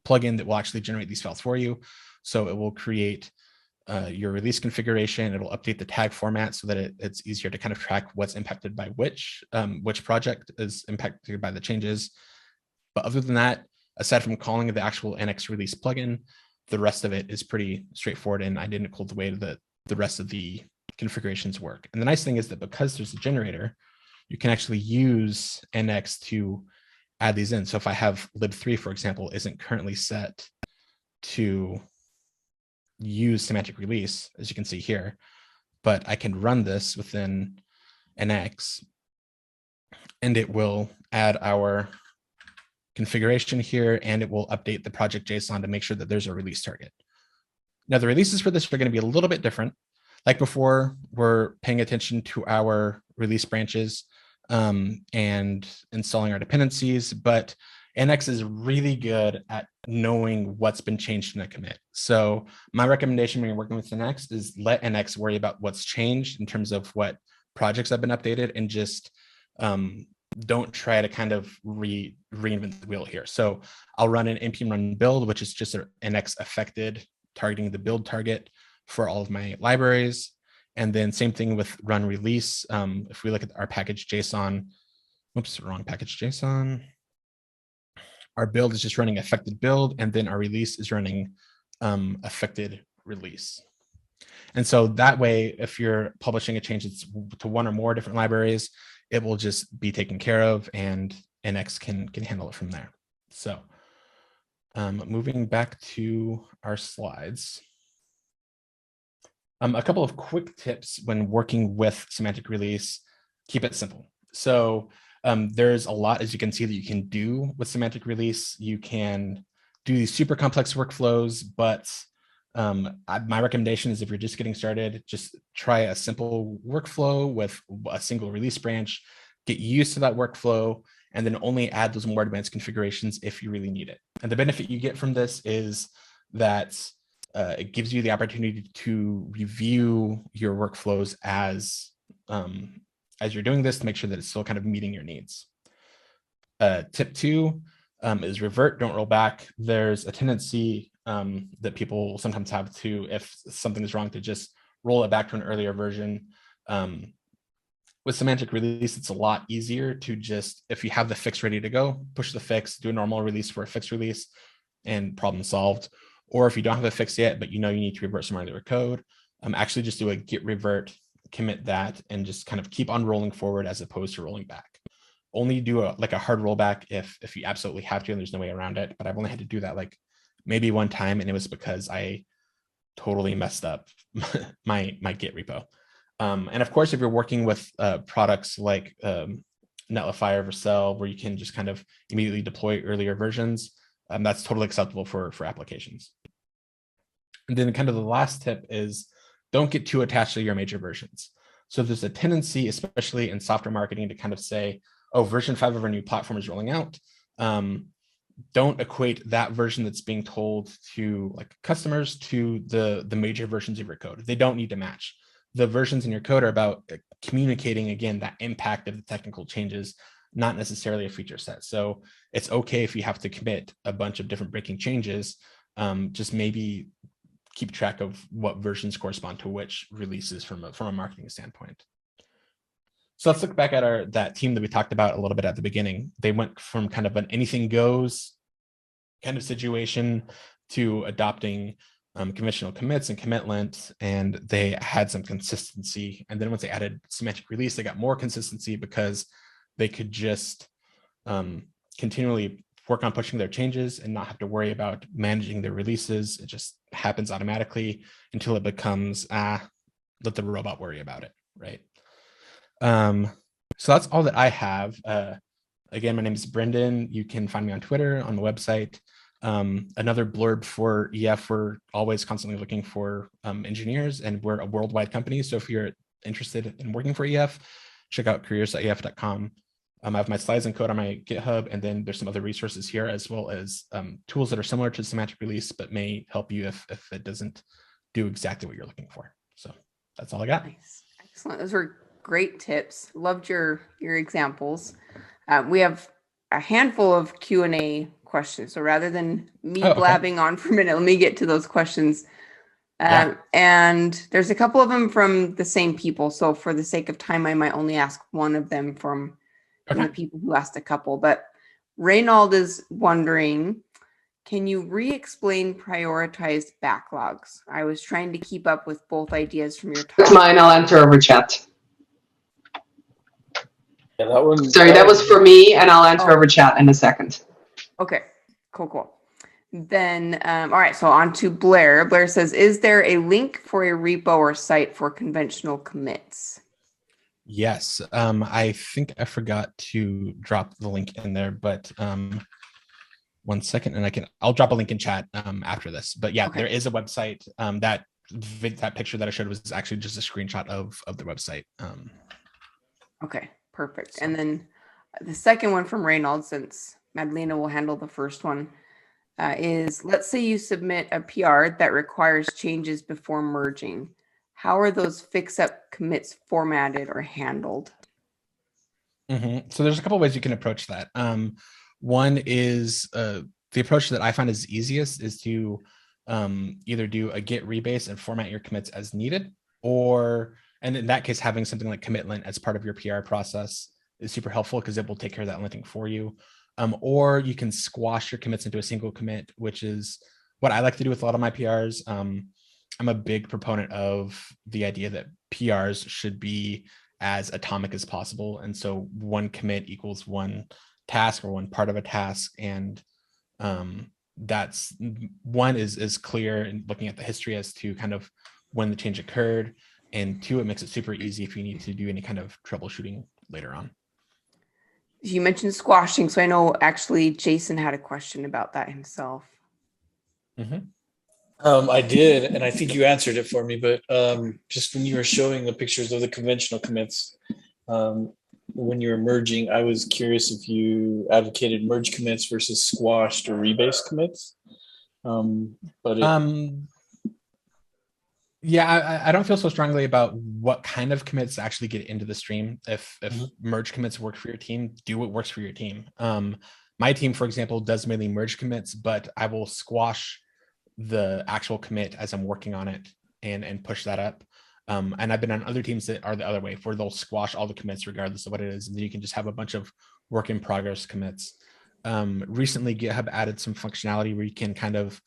plugin that will actually generate these files for you. So it will create your release configuration. It'll update the tag format so that it's easier to kind of track what's impacted by which project is impacted by the changes. But other than that, aside from calling the actual NX release plugin, the rest of it is pretty straightforward and identical to the way that the rest of the configurations work. And the nice thing is that because there's a generator, you can actually use NX to add these in. So if I have lib3, for example, isn't currently set to use semantic release, as you can see here, but I can run this within NX and it will add our configuration here and it will update the project JSON to make sure that there's a release target. Now the releases for this are going to be a little bit different. Like before, we're paying attention to our release branches and installing our dependencies, but NX is really good at knowing what's been changed in a commit. So my recommendation when you're working with NX is let NX worry about what's changed in terms of what projects have been updated and just don't try to kind of reinvent the wheel here. So I'll run an npm run build, which is just an NX affected targeting the build target for all of my libraries. And then same thing with run release. If we look at our package JSON, oops, wrong package JSON. Our build is just running affected build, and then our release is running affected release. And so that way, if you're publishing a change to one or more different libraries, it will just be taken care of and NX can handle it from there. So moving back to our slides. A couple of quick tips when working with semantic release, keep it simple. So there's a lot, as you can see, that you can do with semantic release. You can do these super complex workflows, but my recommendation is if you're just getting started, just try a simple workflow with a single release branch, get used to that workflow, and then only add those more advanced configurations if you really need it. And the benefit you get from this is that it gives you the opportunity to review your workflows as you're doing this to make sure that it's still kind of meeting your needs. Tip 2 is revert, don't roll back. There's a tendency that people sometimes have to, if something is wrong, to just roll it back to an earlier version. With semantic release, it's a lot easier to just, if you have the fix ready to go, push the fix, do a normal release for a fixed release, and problem solved. Or if you don't have a fix yet, but you know you need to revert some earlier code, actually just do a git revert, commit that, and just kind of keep on rolling forward as opposed to rolling back. Only do a hard rollback if you absolutely have to and there's no way around it. But I've only had to do that like maybe one time, and it was because I totally messed up my Git repo. And of course, if you're working with products like Netlify or Vercel, where you can just kind of immediately deploy earlier versions, that's totally acceptable for applications. And then kind of the last tip is don't get too attached to your major versions. So there's a tendency, especially in software marketing, to kind of say, oh, version 5 of our new platform is rolling out. Don't equate that version that's being told to like customers to the major versions of your code. They don't need to match. The versions in your code are about communicating, again, that impact of the technical changes, not necessarily a feature set. So it's okay if you have to commit a bunch of different breaking changes, just maybe keep track of what versions correspond to which releases from a marketing standpoint. So let's look back at that team that we talked about a little bit at the beginning. They went from kind of an anything goes kind of situation to adopting conventional commits and commit length, and they had some consistency. And then once they added semantic release, they got more consistency because they could just continually work on pushing their changes and not have to worry about managing their releases. It just happens automatically until it becomes, let the robot worry about it, right? So that's all that I have. Again, my name is Brenden. You can find me on Twitter, on the website. Another blurb for EF, we're always constantly looking for engineers, and we're a worldwide company. So if you're interested in working for EF, check out careers.ef.com. I have my slides and code on my GitHub, and then there's some other resources here, as well as tools that are similar to semantic release, but may help you if it doesn't do exactly what you're looking for. So that's all I got. Nice. Excellent. Those were great tips. Loved your examples. We have a handful of Q&A questions. So rather than me blabbing on for a minute, let me get to those questions. And there's a couple of them from the same people. So for the sake of time, I might only ask one of them from the people who asked a couple. But Reynold is wondering, can you re-explain prioritized backlogs? I was trying to keep up with both ideas from your talk. That's mine. I'll answer over chat. Yeah, that one. Sorry, that was for me, and I'll answer over chat in a second. Okay, cool. Then, all right, so on to Blair. Blair says, is there a link for a repo or site for conventional commits? Yes, I think I forgot to drop the link in there, but 1 second, and I'll drop a link in chat after this. But yeah, there is a website. That picture that I showed was actually just a screenshot of the website. Okay, perfect. So. And then the second one from Reynold, since Madleina will handle the first one, is let's say you submit a PR that requires changes before merging. How are those fix-up commits formatted or handled? So there's a couple of ways you can approach that. One is the approach that I find is easiest is to either do a git rebase and format your commits as needed, and in that case, having something like commit lint as part of your PR process is super helpful because it will take care of that linting for you. Or you can squash your commits into a single commit, which is what I like to do with a lot of my PRs. I'm a big proponent of the idea that PRs should be as atomic as possible. And so one commit equals one task or one part of a task. And that's one is clear in looking at the history as to kind of when the change occurred. And two, it makes it super easy if you need to do any kind of troubleshooting later on. You mentioned squashing. So I know actually Jason had a question about that himself. I did, and I think you answered it for me, but just when you were showing the pictures of the conventional commits, when you were merging, I was curious if you advocated merge commits versus squashed or rebase commits. Yeah, I don't feel so strongly about what kind of commits actually get into the stream. If merge commits work for your team, do what works for your team. My team, for example, does mainly merge commits, but I will squash the actual commit as I'm working on it and push that up. And I've been on other teams that are the other way, where they'll squash all the commits regardless of what it is, and then you can just have a bunch of work in progress commits. Recently, GitHub added some functionality where you can kind of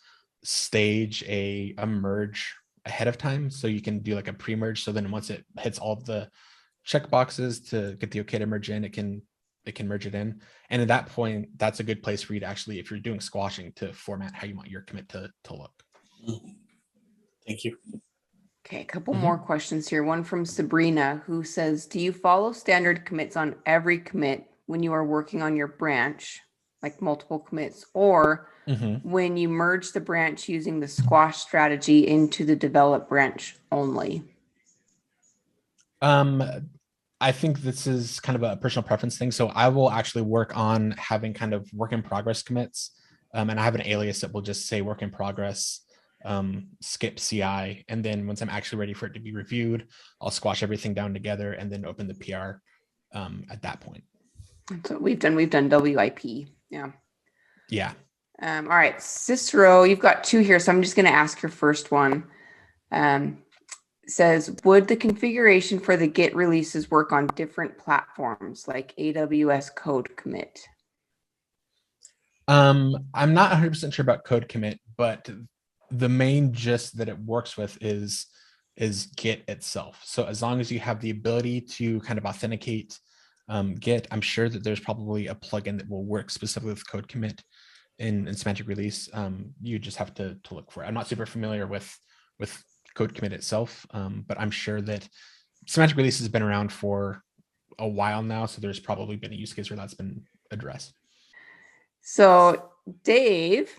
stage a merge ahead of time, so you can do like a pre-merge. So then once it hits all of the checkboxes to get the okay to merge in, it can merge it in. And at that point, that's a good place for you to actually, if you're doing squashing, to format how you want your commit to look. Thank you. Okay, a couple more questions here. One from Sabrina, who says, do you follow standard commits on every commit when you are working on your branch, like multiple commits, or when you merge the branch using the squash strategy into the develop branch only? I think this is kind of a personal preference thing. So I will actually work on having kind of work in progress commits. And I have an alias that will just say work in progress, skip CI. And then once I'm actually ready for it to be reviewed, I'll squash everything down together and then open the PR at that point. So we've done WIP. Yeah. Yeah. All right, Cicero, you've got two here, so I'm just going to ask your first one. Says, would the configuration for the Git releases work on different platforms like AWS Code Commit? I'm not 100% sure about Code Commit, but the main gist that it works with is Git itself. So as long as you have the ability to kind of authenticate Git, I'm sure that there's probably a plugin that will work specifically with Code Commit in semantic release. You just have to look for it. I'm not super familiar with Code Commit itself, but I'm sure that semantic release has been around for a while now, so there's probably been a use case where that's been addressed. So Dave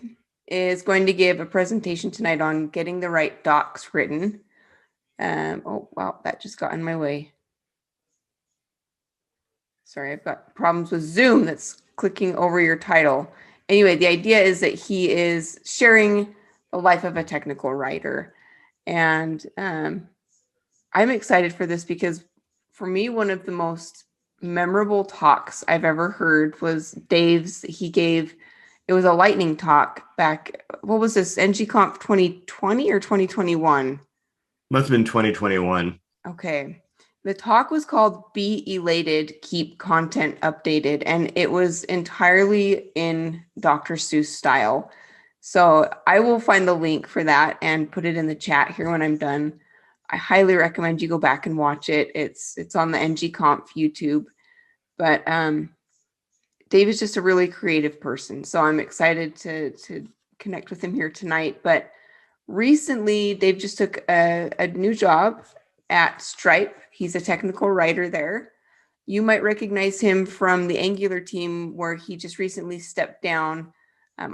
is going to give a presentation tonight on getting the right docs written. Oh, wow, that just got in my way. Sorry, I've got problems with Zoom that's clicking over your title. Anyway, the idea is that he is sharing the life of a technical writer. And I'm excited for this because for me, one of the most memorable talks I've ever heard was Dave's. He gave, it was a lightning talk back, what was this, ng-conf 2020 or 2021? Must have been 2021. Okay. The talk was called Be Elated, Keep Content Updated, and it was entirely in Dr. Seuss style. So I will find the link for that and put it in the chat here when I'm done. I highly recommend you go back and watch it. It's on the ng-conf YouTube. But Dave is just a really creative person. So I'm excited to connect with him here tonight. But recently, Dave just took a new job at Stripe. He's a technical writer there. You might recognize him from the Angular team where he just recently stepped down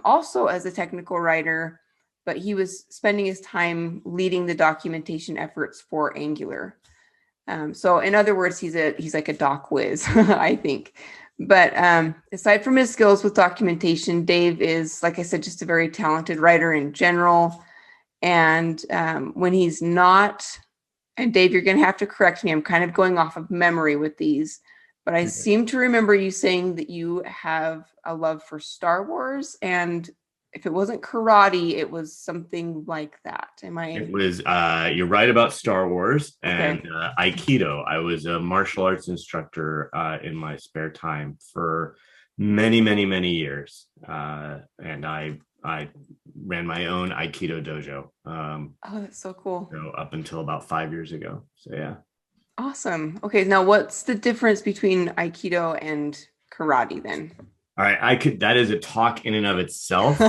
also as a technical writer, but he was spending his time leading the documentation efforts for Angular. So in other words, he's like a doc whiz, I think. But aside from his skills with documentation, Dave is, like I said, just a very talented writer in general. And when he's not, and Dave, you're going to have to correct me, I'm kind of going off of memory with these, but I seem to remember you saying that you have a love for Star Wars, and if it wasn't karate, it was something like that. Am I? It was, you're right about Star Wars and Okay. Aikido. I was a martial arts instructor in my spare time for many, many, many years. And I ran my own Aikido dojo. Oh, that's so cool. So up until about 5 years ago. So yeah. Awesome. Okay, now what's the difference between Aikido and karate then? All right, that is a talk in and of itself.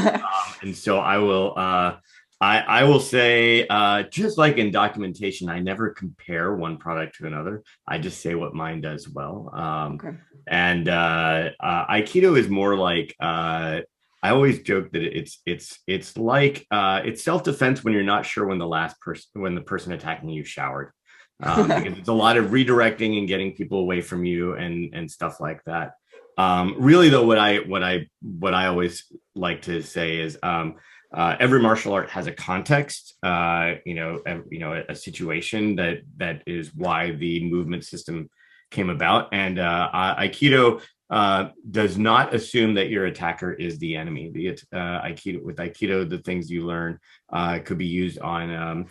And so I will say, just like in documentation, I never compare one product to another. I just say what mine does well. Okay. And Aikido is more like, I always joke that it's like it's self-defense when you're not sure when the person attacking you showered. Because it's a lot of redirecting and getting people away from you and stuff like that. Really though, what I always like to say is every martial art has a context, a situation that is why the movement system came about. And Aikido does not assume that your attacker is the enemy. With Aikido, the things you learn could be used on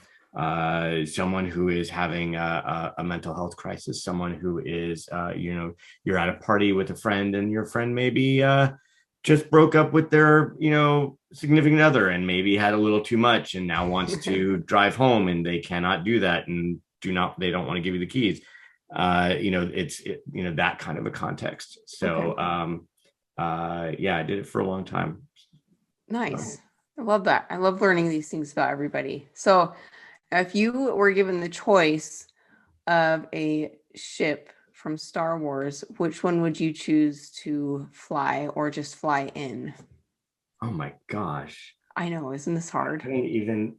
someone who is having a mental health crisis, someone who is, you're at a party with a friend and your friend maybe just broke up with their, significant other and maybe had a little too much and now wants to drive home and they cannot do that and they don't want to give you the keys. It's that kind of a context. So, yeah, I did it for a long time. Nice. I love that. I love learning these things about everybody. So if you were given the choice of a ship from Star Wars, which one would you choose to fly or just fly in? Oh my gosh. I know, isn't this hard? I didn't even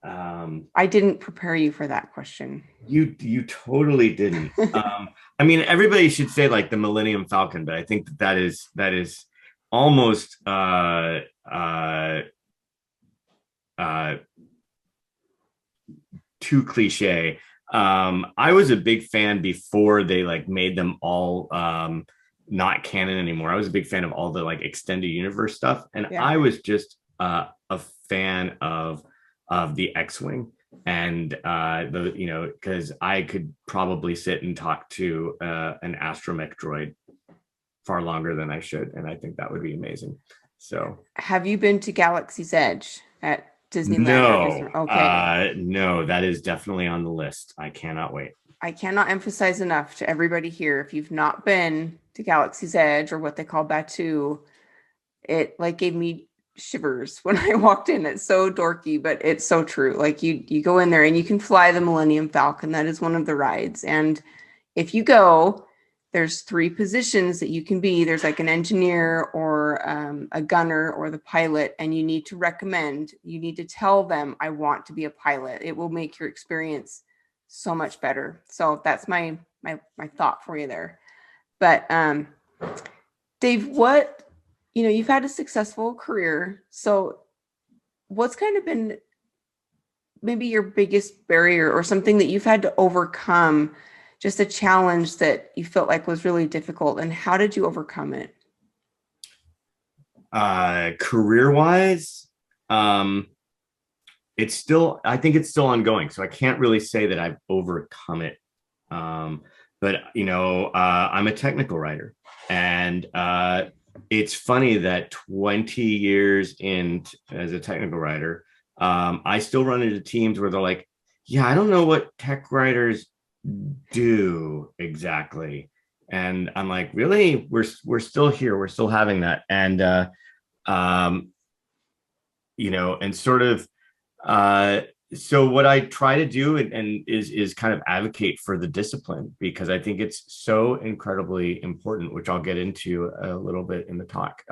I didn't prepare you for that question. You totally didn't. I mean, everybody should say like the Millennium Falcon, but I think that is almost too cliche. I was a big fan before they like made them all not canon anymore. I was a big fan of all the like extended universe stuff, and Yeah. I was just a fan of the X-wing, and because I could probably sit and talk to an astromech droid far longer than I should, and I think that would be amazing. So, have you been to Galaxy's Edge at Disneyland? No, Okay. No, that is definitely on the list. I cannot wait. I cannot emphasize enough to everybody here, if you've not been to Galaxy's Edge or what they call Batuu, it like gave me shivers when I walked in. It's so dorky, but it's so true. Like you go in there and you can fly the Millennium Falcon. That is one of the rides. And if you go, there's 3 positions that you can be. There's like an engineer or a gunner or the pilot, and you need to tell them, I want to be a pilot. It will make your experience so much better. So that's my thought for you there. But Dave, you've had a successful career. So what's kind of been maybe your biggest barrier or something that you've had to overcome, just a challenge that you felt like was really difficult, and how did you overcome it? Career-wise, I think it's still ongoing. So I can't really say that I've overcome it. But I'm a technical writer, and it's funny that 20 years in as a technical writer, I still run into teams where they're like, yeah, I don't know what tech writers do exactly. And I'm like, really? We're still here. We're still having that. And, and sort of, so what I try to do is kind of advocate for the discipline, because I think it's so incredibly important, which I'll get into a little bit in the talk.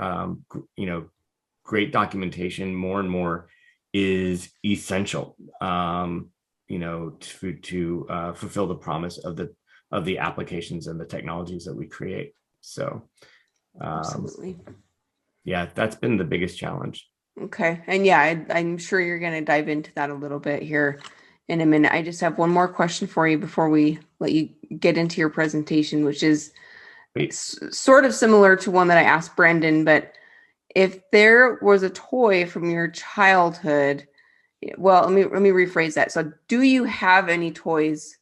Great documentation more and more is essential, to fulfill the promise of the applications and the technologies that we create. So, Absolutely. Yeah, that's been the biggest challenge. Okay. And yeah, I'm sure you're going to dive into that a little bit here in a minute. I just have one more question for you before we let you get into your presentation, which is sort of similar to one that I asked Brenden, but if there was a toy from your childhood, well, let me rephrase that. So do you have any toys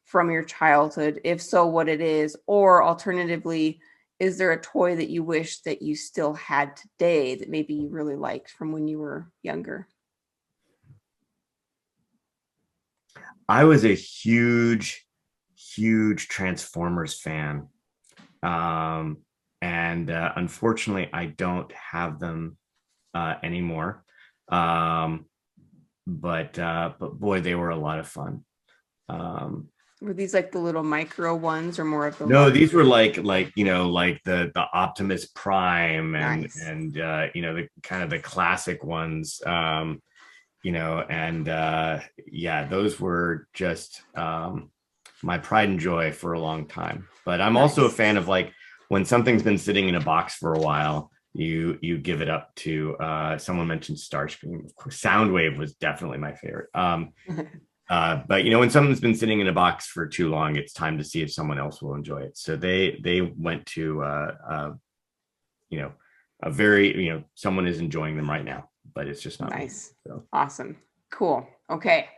from your childhood? If so, what it is, or alternatively, is there a toy that you wish that you still had today that maybe you really liked from when you were younger? I was a huge Transformers fan. And unfortunately, I don't have them anymore. But boy, they were a lot of fun. Were these like the little micro ones, or more of the? No, these were like the Optimus Prime and Nice. and the kind of the classic ones. Those were just my pride and joy for a long time. But I'm also a fan of, like, when something's been sitting in a box for a while, you give it up to someone mentioned Starscream. Of course, Soundwave was definitely my favorite. But when something's been sitting in a box for too long, it's time to see if someone else will enjoy it. So they went to a very, someone is enjoying them right now, but it's just not nice. Me, so. Awesome. Cool. Okay.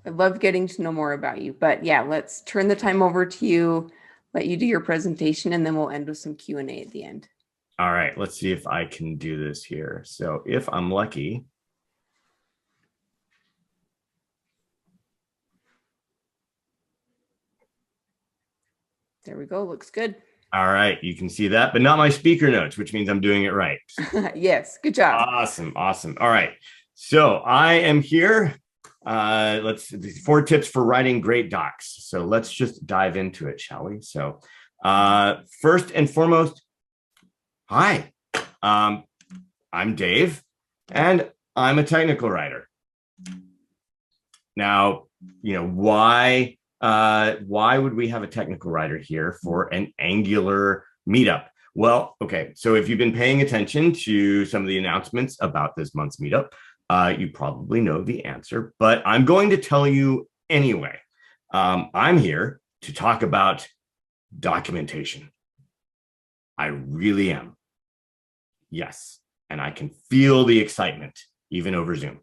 I love getting to know more about you, but yeah, let's turn the time over to you, let you do your presentation, and then we'll end with some Q&A at the end. All right, let's see if I can do this here. So if I'm lucky, there we go. Looks good. all right, you can see that, but not my speaker notes, which means I'm doing it right. Yes, good job. Awesome. All right, so I am here. Let's 4 tips for writing great docs. So let's just dive into it, shall we? So first and foremost, hi, I'm Dave, and I'm a technical writer. Now, why would we have a technical writer here for an Angular meetup? Well, okay, so if you've been paying attention to some of the announcements about this month's meetup, you probably know the answer, but I'm going to tell you anyway. I'm here to talk about documentation. I really am. Yes, and I can feel the excitement even over Zoom.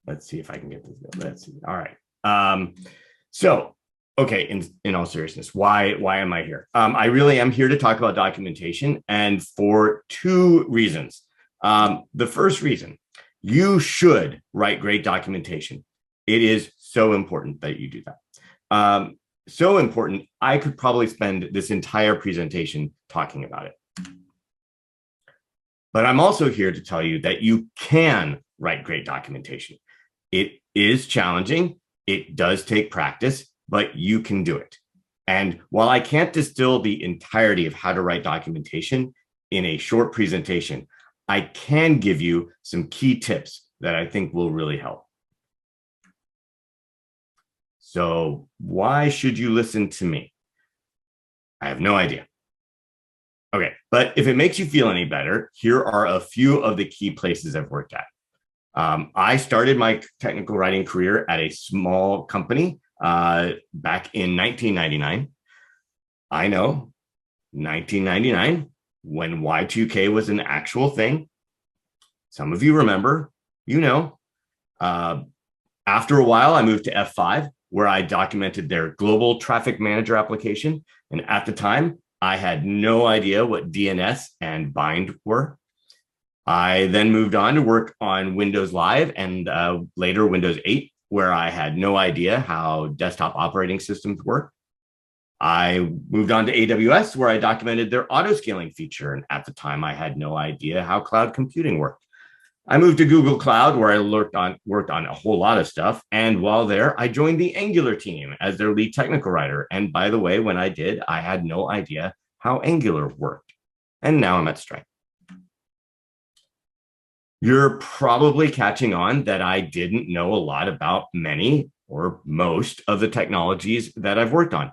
Let's see if I can get this. Let's see. All right. So, okay, in all seriousness, why am I here? I really am here to talk about documentation, and for 2 reasons. The first reason, you should write great documentation. It is so important that you do that. So important, I could probably spend this entire presentation talking about it. But I'm also here to tell you that you can write great documentation. It is challenging. It does take practice, but you can do it. And while I can't distill the entirety of how to write documentation in a short presentation, I can give you some key tips that I think will really help. So why should you listen to me? I have no idea. Okay, but if it makes you feel any better, here are a few of the key places I've worked at. I started my technical writing career at a small company back in 1999. I know, 1999, when Y2K was an actual thing. Some of you remember, you know. After a while, I moved to F5, where I documented their global traffic manager application. And at the time, I had no idea what DNS and bind were. I then moved on to work on Windows Live and later Windows 8, where I had no idea how desktop operating systems work. I moved on to AWS, where I documented their auto-scaling feature. And at the time, I had no idea how cloud computing worked. I moved to Google Cloud, where I worked on a whole lot of stuff. And while there, I joined the Angular team as their lead technical writer. And by the way, when I did, I had no idea how Angular worked. And now I'm at Stripe. You're probably catching on that I didn't know a lot about many or most of the technologies that I've worked on.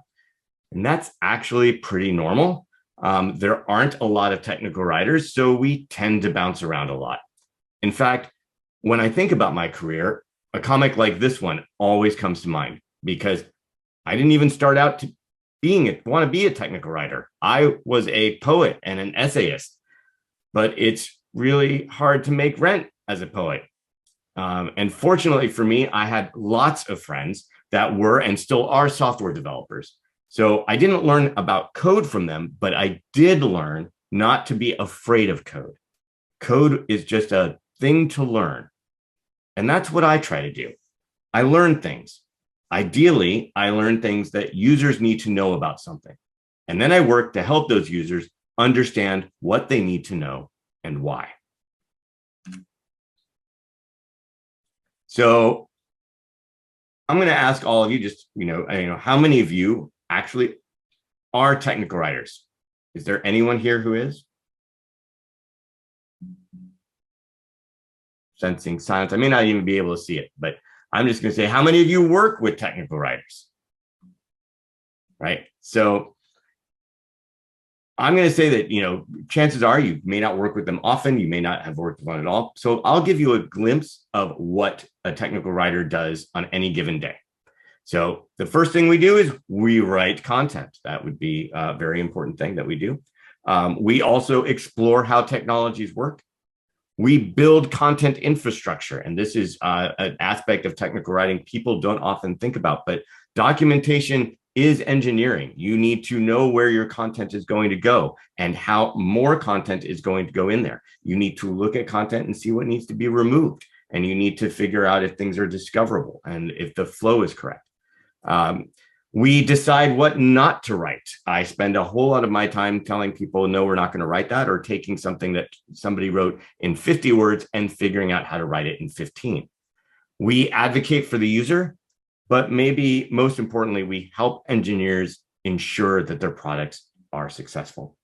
And that's actually pretty normal. There aren't a lot of technical writers, so we tend to bounce around a lot. In fact, when I think about my career, a comic like this one always comes to mind because I didn't even start out to want to be a technical writer. I was a poet and an essayist, but it's really hard to make rent as a poet. And fortunately for me, I had lots of friends that were and still are software developers. So I didn't learn about code from them, but I did learn not to be afraid of code. Code is just a thing to learn. And that's what I try to do. I learn things. Ideally, I learn things that users need to know about something. And then I work to help those users understand what they need to know and why. So I'm going to ask all of you, just, how many of you actually are technical writers? Is there anyone here who is? Sensing silence. I may not even be able to see it, but I'm just going to say, how many of you work with technical writers? Right? So I'm going to say that, chances are you may not work with them often. You may not have worked with one at all. So I'll give you a glimpse of what a technical writer does on any given day. So the first thing we do is we write content. That would be a very important thing that we do. We also explore how technologies work. We build content infrastructure. And this is an aspect of technical writing people don't often think about, but documentation is engineering. You need to know where your content is going to go and how more content is going to go in there. You need to look at content and see what needs to be removed. And you need to figure out if things are discoverable and if the flow is correct. We decide what not to write. I spend a whole lot of my time telling people, no, we're not going to write that, or taking something that somebody wrote in 50 words and figuring out how to write it in 15. We advocate for the user, but maybe most importantly, we help engineers ensure that their products are successful.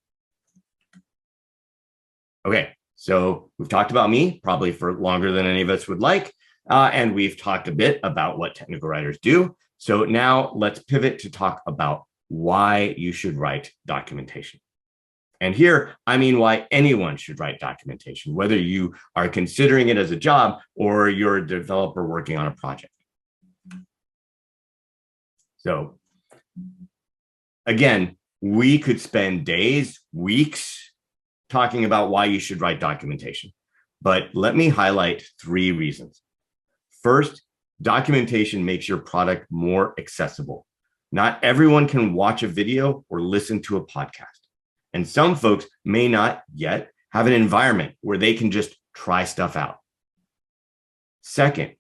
Okay, so we've talked about me probably for longer than any of us would like, and we've talked a bit about what technical writers do. So now let's pivot to talk about why you should write documentation. And here, I mean why anyone should write documentation, whether you are considering it as a job or you're a developer working on a project. So again, we could spend days, weeks talking about why you should write documentation, but let me highlight 3 reasons. First, documentation makes your product more accessible. Not everyone can watch a video or listen to a podcast. And some folks may not yet have an environment where they can just try stuff out. Second,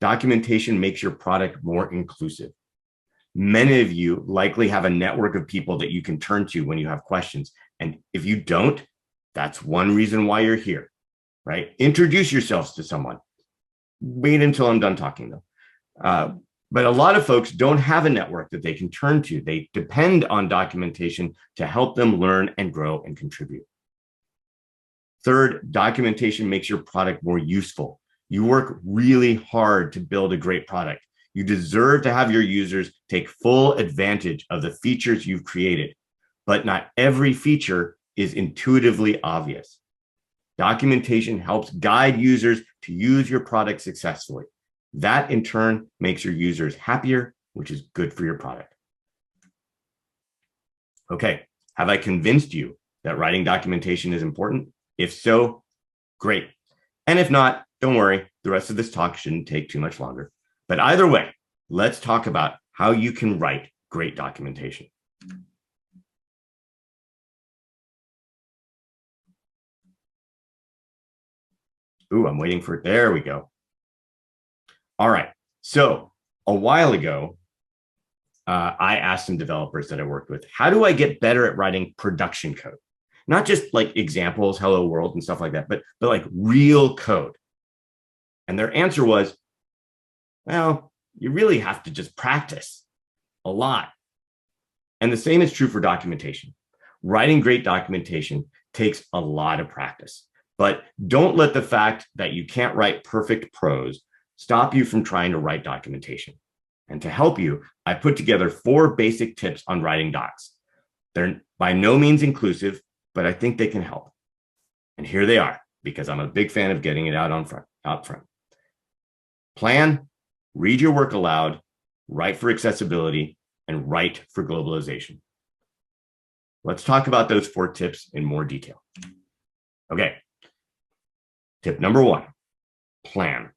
documentation makes your product more inclusive. Many of you likely have a network of people that you can turn to when you have questions. And if you don't, that's one reason why you're here, right? Introduce yourselves to someone. Wait until I'm done talking though. But a lot of folks don't have a network that they can turn to. They depend on documentation to help them learn and grow and contribute. Third, documentation makes your product more useful. You work really hard to build a great product. You deserve to have your users take full advantage of the features you've created. but not every feature is intuitively obvious. Documentation helps guide users to use your product successfully. That in turn makes your users happier, which is good for your product. Okay, have I convinced you that writing documentation is important? If so, great. And if not, don't worry, the rest of this talk shouldn't take too much longer. But either way, let's talk about how you can write great documentation. Ooh, I'm waiting for it. There we go. All right. So a while ago, I asked some developers that I worked with, how do I get better at writing production code? Not just like examples, hello world and stuff like that, but like real code. And their answer was, well, you really have to just practice a lot. And the same is true for documentation. Writing great documentation takes a lot of practice, but don't let the fact that you can't write perfect prose stop you from trying to write documentation. And to help you, I put together 4 basic tips on writing docs. They're by no means inclusive, but I think they can help. And here they are, because I'm a big fan of getting it out front. Plan, read your work aloud, write for accessibility, and write for globalization. Let's talk about those 4 tips in more detail. Okay. Tip number 1, plan.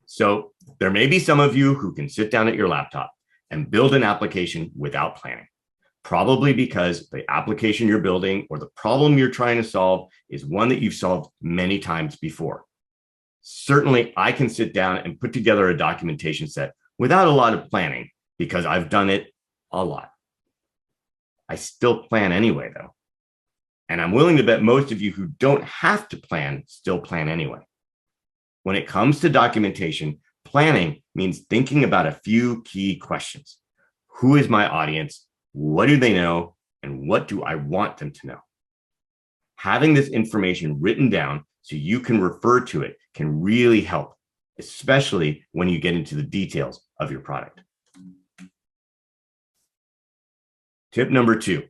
So there may be some of you who can sit down at your laptop and build an application without planning, probably because the application you're building or the problem you're trying to solve is one that you've solved many times before. Certainly, I can sit down and put together a documentation set without a lot of planning because I've done it a lot. I still plan anyway, though. And I'm willing to bet most of you who don't have to plan still plan anyway. When it comes to documentation, planning means thinking about a few key questions. Who is my audience? What do they know? And what do I want them to know? Having this information written down so you can refer to it can really help, especially when you get into the details of your product. Tip number 2,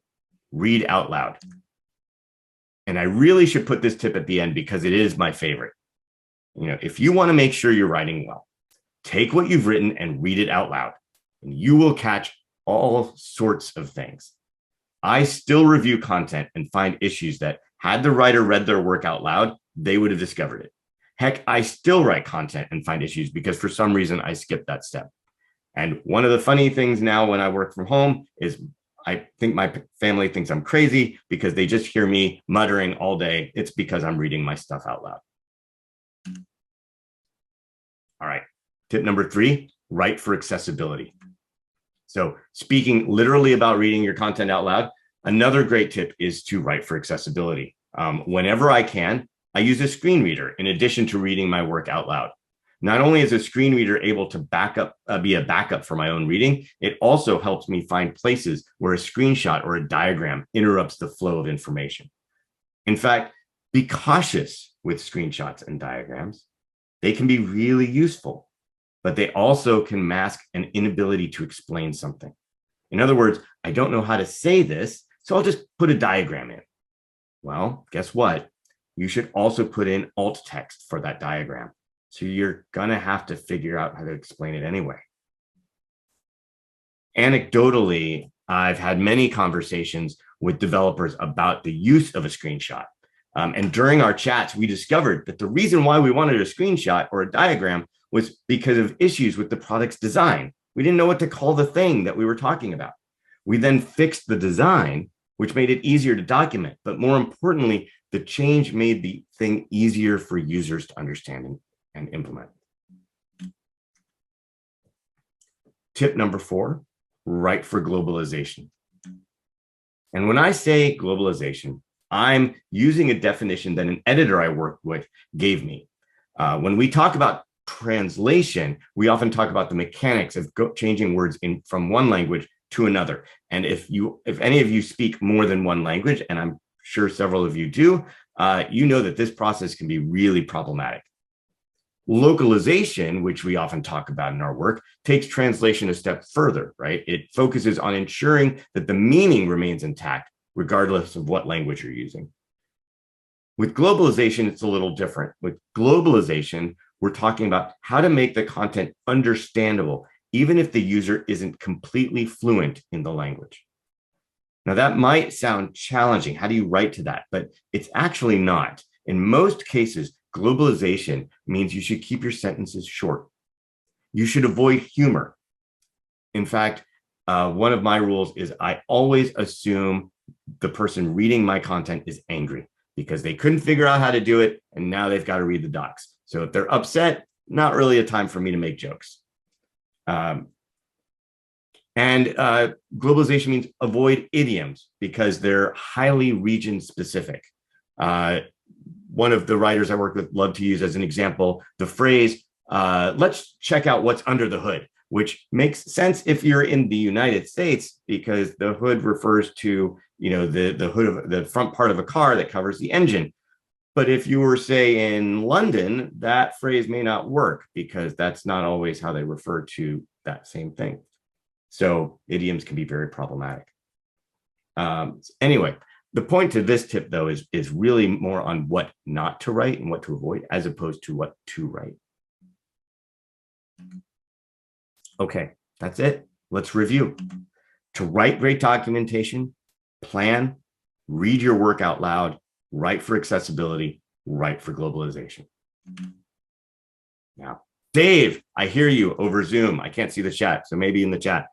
read out loud. And I really should put this tip at the end because it is my favorite. If you want to make sure you're writing well, take what you've written and read it out loud, and you will catch all sorts of things. I still review content and find issues that had the writer read their work out loud, they would have discovered it. Heck, I still write content and find issues because for some reason I skipped that step. And one of the funny things now when I work from home is I think my family thinks I'm crazy because they just hear me muttering all day. It's because I'm reading my stuff out loud. All right. Tip number 3, write for accessibility. So speaking literally about reading your content out loud, another great tip is to write for accessibility. Whenever I can, I use a screen reader in addition to reading my work out loud. Not only is a screen reader able to be a backup for my own reading, it also helps me find places where a screenshot or a diagram interrupts the flow of information. In fact, be cautious with screenshots and diagrams. They can be really useful, but they also can mask an inability to explain something. In other words, I don't know how to say this, so I'll just put a diagram in. Well, guess what? You should also put in alt text for that diagram. So you're going to have to figure out how to explain it anyway. Anecdotally, I've had many conversations with developers about the use of a screenshot. And during our chats, we discovered that the reason why we wanted a screenshot or a diagram was because of issues with the product's design. We didn't know what to call the thing that we were talking about. We then fixed the design, which made it easier to document. But more importantly, the change made the thing easier for users to understand and implement. Tip number 4, write for globalization. And when I say globalization, I'm using a definition that an editor I worked with gave me. When we talk about translation, we often talk about the mechanics of changing words from one language to another. And if any of you speak more than one language, and I'm sure several of you do, you know that this process can be really problematic. Localization, which we often talk about in our work, takes translation a step further, right? It focuses on ensuring that the meaning remains intact, regardless of what language you're using. With globalization, it's a little different. With globalization, we're talking about how to make the content understandable, even if the user isn't completely fluent in the language. Now, that might sound challenging. How do you write to that? But it's actually not. In most cases, globalization means you should keep your sentences short. You should avoid humor. In fact, one of my rules is I always assume the person reading my content is angry because they couldn't figure out how to do it, and now they've got to read the docs. So if they're upset, not really a time for me to make jokes. Globalization means avoid idioms because they're highly region specific. One of the writers I work with loved to use as an example the phrase, let's check out what's under the hood, which makes sense if you're in the United States because the hood refers to, the hood of the front part of a car that covers the engine. But if you were, say, in London, that phrase may not work because that's not always how they refer to that same thing. So idioms can be very problematic. Anyway, the point to this tip, though, is really more on what not to write and what to avoid, as opposed to what to write. Okay, that's it. Let's review. To write great documentation, plan, read your work out loud, write for accessibility, write for globalization. Now, Dave, I hear you over Zoom. I can't see the chat, so maybe in the chat.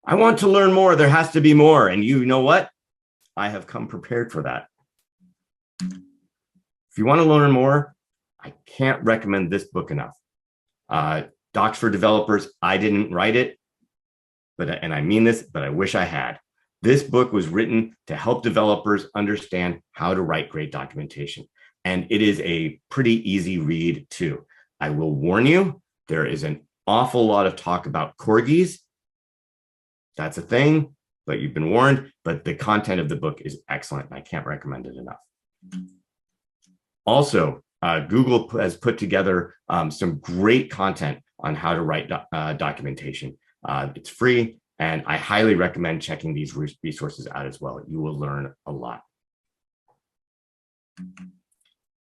I want to learn more. There has to be more. And you know what? I have come prepared for that. If you want to learn more, I can't recommend this book enough. Docs for Developers. I didn't write it, and I mean this, but I wish I had. This book was written to help developers understand how to write great documentation. And it is a pretty easy read too. I will warn you, there is an awful lot of talk about corgis. That's a thing, but you've been warned. But the content of the book is excellent, and I can't recommend it enough. Also, Google has put together some great content on how to write documentation. It's free, and I highly recommend checking these resources out as well. You will learn a lot.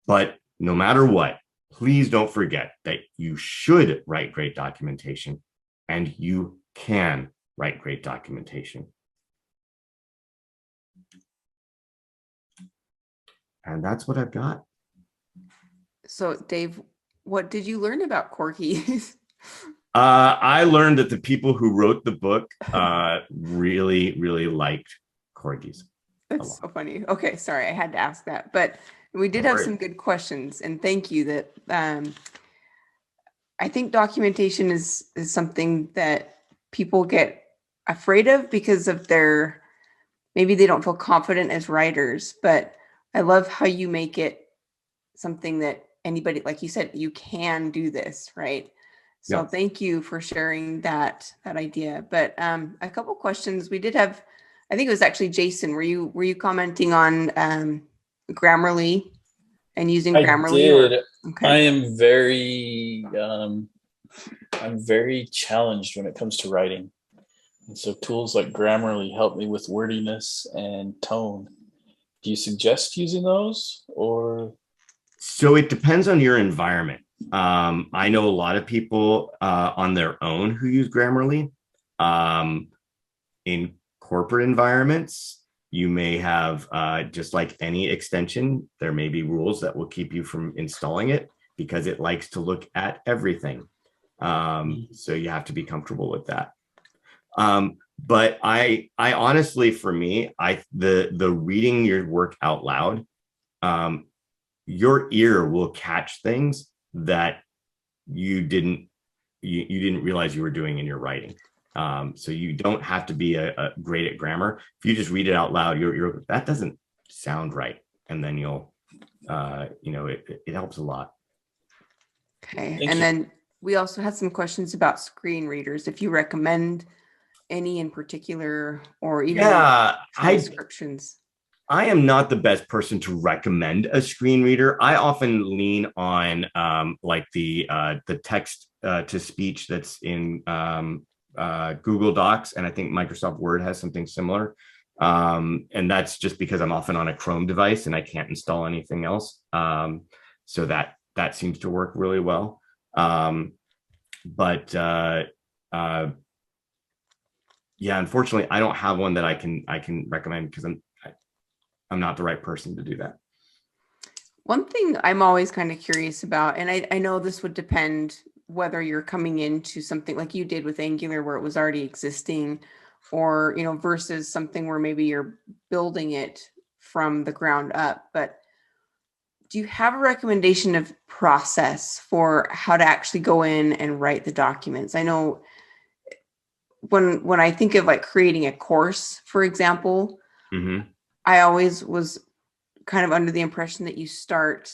But no matter what, please don't forget that you should write great documentation, and you can write great documentation. And that's what I've got. So, Dave, what did you learn about corgis? I learned that the people who wrote the book really, really liked corgis. That's so funny. Okay, sorry, I had to ask that. But we did have some good questions, and thank you. That I think documentation is something that people get afraid of because of maybe they don't feel confident as writers. But I love how you make it something that anybody, like you said, you can do this, right? So Thank you for sharing that idea. But a couple questions we did have. I think it was actually Jason. Were you commenting on Grammarly and using Grammarly? I did. Okay. I am very I'm very challenged when it comes to writing, and so tools like Grammarly help me with wordiness and tone. Do you suggest using those, or? So it depends on your environment. I know a lot of people on their own who use Grammarly. In corporate environments, you may have, just like any extension, there may be rules that will keep you from installing it because it likes to look at everything. So you have to be comfortable with that. But I honestly, for me, the reading your work out loud, your ear will catch things that you didn't realize you were doing in your writing. So you don't have to be a great at grammar. If you just read it out loud, that doesn't sound right, and then you'll, it helps a lot. Okay, and then we also had some questions about screen readers. If you recommend any in particular, or even descriptions. I am not the best person to recommend a screen reader. I often lean on like the text to speech that's in Google Docs, and I think Microsoft Word has something similar. And that's just because I'm often on a Chrome device and I can't install anything else. So that seems to work really well. But yeah, unfortunately, I don't have one that I can recommend because I'm not the right person to do that. One thing I'm always kind of curious about, and I know this would depend whether you're coming into something like you did with Angular where it was already existing, or, you know, versus something where maybe you're building it from the ground up. But do you have a recommendation of process for how to actually go in and write the documents? I know when I think of like creating a course, for example, I always was kind of under the impression that you start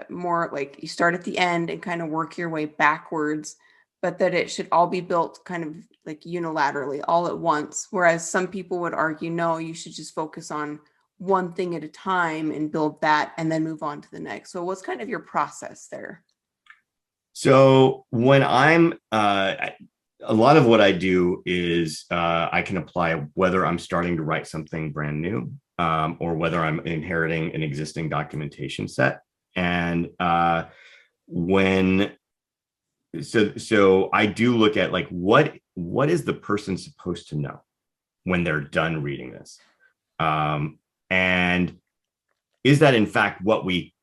more like you start at the end and kind of work your way backwards, but that it should all be built kind of like unilaterally all at once. Whereas some people would argue, no, you should just focus on one thing at a time and build that and then move on to the next. So what's kind of your process there? So when I'm a lot of what I do is I can apply whether I'm starting to write something brand new or whether I'm inheriting an existing documentation set. And so I do look at like what is the person supposed to know when they're done reading this, and is that in fact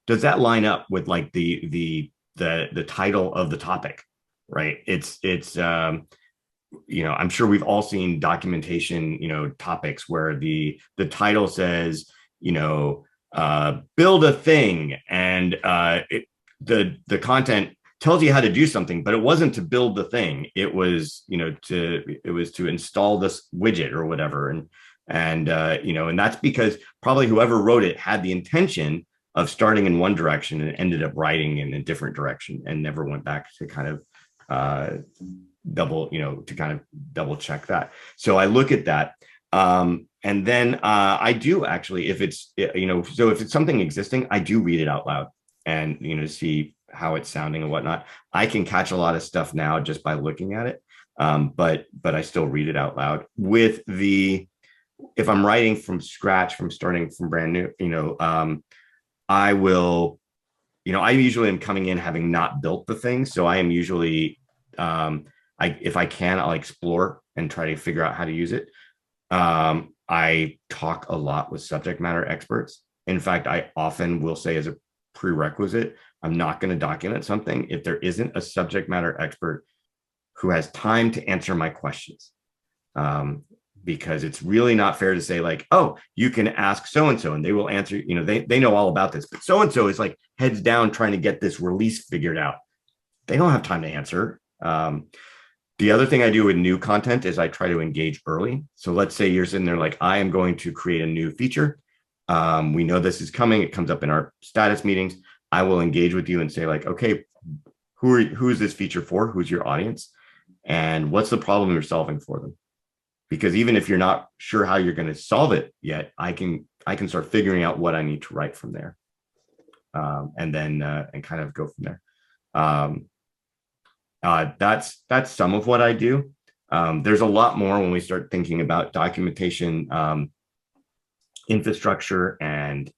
does that line up with like the title of the topic, right? It's you know, I'm sure we've all seen documentation, you know, topics where the title says, you know, build a thing, and the content tells you how to do something, but it wasn't to build the thing. It was, you know, to install this widget or whatever, and you know, and that's because probably whoever wrote it had the intention of starting in one direction and ended up writing in a different direction and never went back to kind of double check that. So I look at that. And then I do actually, if it's, you know, so if it's something existing, I do read it out loud and, you know, see how it's sounding and whatnot. I can catch a lot of stuff now just by looking at it. But I still read it out loud if I'm writing from scratch, from starting from brand new, you know, I will, you know, I usually am coming in having not built the thing. So I am usually, if I can, I'll explore and try to figure out how to use it. I talk a lot with subject matter experts. In fact, I often will say as a prerequisite, I'm not going to document something if there isn't a subject matter expert who has time to answer my questions. Because it's really not fair to say like, oh, you can ask so-and-so and they will answer, you know, they know all about this, but so-and-so is like heads down trying to get this release figured out. They don't have time to answer. The other thing I do with new content is I try to engage early. So let's say you're sitting there like, I am going to create a new feature. We know this is coming. It comes up in our status meetings. I will engage with you and say like, okay, who is this feature for? Who's your audience? And what's the problem you're solving for them? Because even if you're not sure how you're going to solve it yet, I can start figuring out what I need to write from there. And then and kind of go from there. That's some of what I do. There's a lot more when we start thinking about documentation, infrastructure, and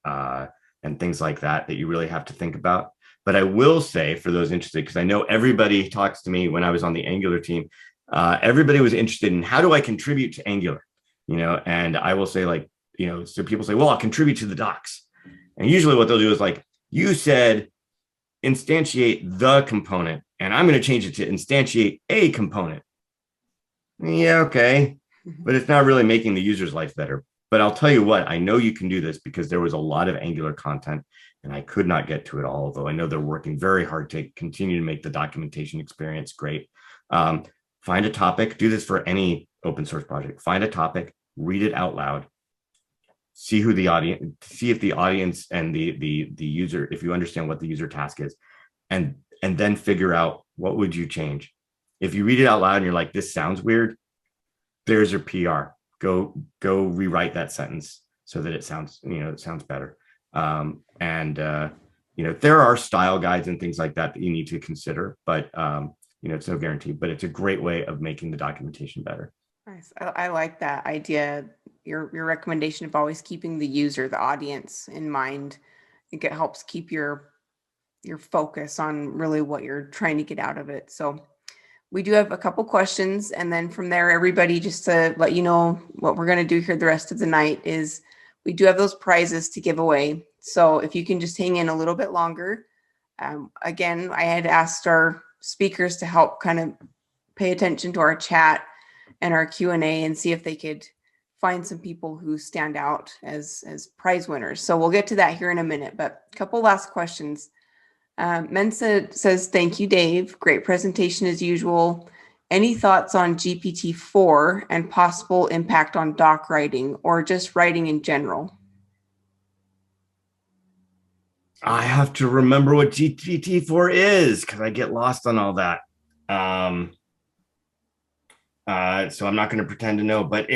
things like that you really have to think about. But I will say, for those interested, because I know everybody talks to me when I was on the Angular team, everybody was interested in how do I contribute to Angular, you know, and I will say like, you know, so people say, well, I'll contribute to the docs. And usually what they'll do is like, you said instantiate the component, and I'm going to change it to instantiate a component. Yeah, okay. But it's not really making the user's life better. But I'll tell you what, I know you can do this because there was a lot of Angular content and I could not get to it all, although I know they're working very hard to continue to make the documentation experience great. Find a topic, do this for any open source project. Find a topic, read it out loud, see if the audience and the user, if you understand what the user task is, and then figure out what would you change. If you read it out loud and you're like, this sounds weird, there's your PR. Go rewrite that sentence so that it sounds better. There are style guides and things like that you need to consider, but it's no guarantee, but it's a great way of making the documentation better. Nice. I like that idea. Your recommendation of always keeping the user, the audience in mind. I think it helps keep your focus on really what you're trying to get out of it. So we do have a couple questions, and then from there, everybody, just to let you know what we're going to do here the rest of the night is we do have those prizes to give away. So if you can just hang in a little bit longer. Again, I had asked our speakers to help kind of pay attention to our chat and our Q&A and see if they could find some people who stand out as prize winners. So we'll get to that here in a minute, but a couple last questions. Mensa says, thank you, Dave. Great presentation as usual. Any thoughts on GPT-4 and possible impact on doc writing or just writing in general? I have to remember what GPT-4 is because I get lost on all that. So I'm not going to pretend to know, but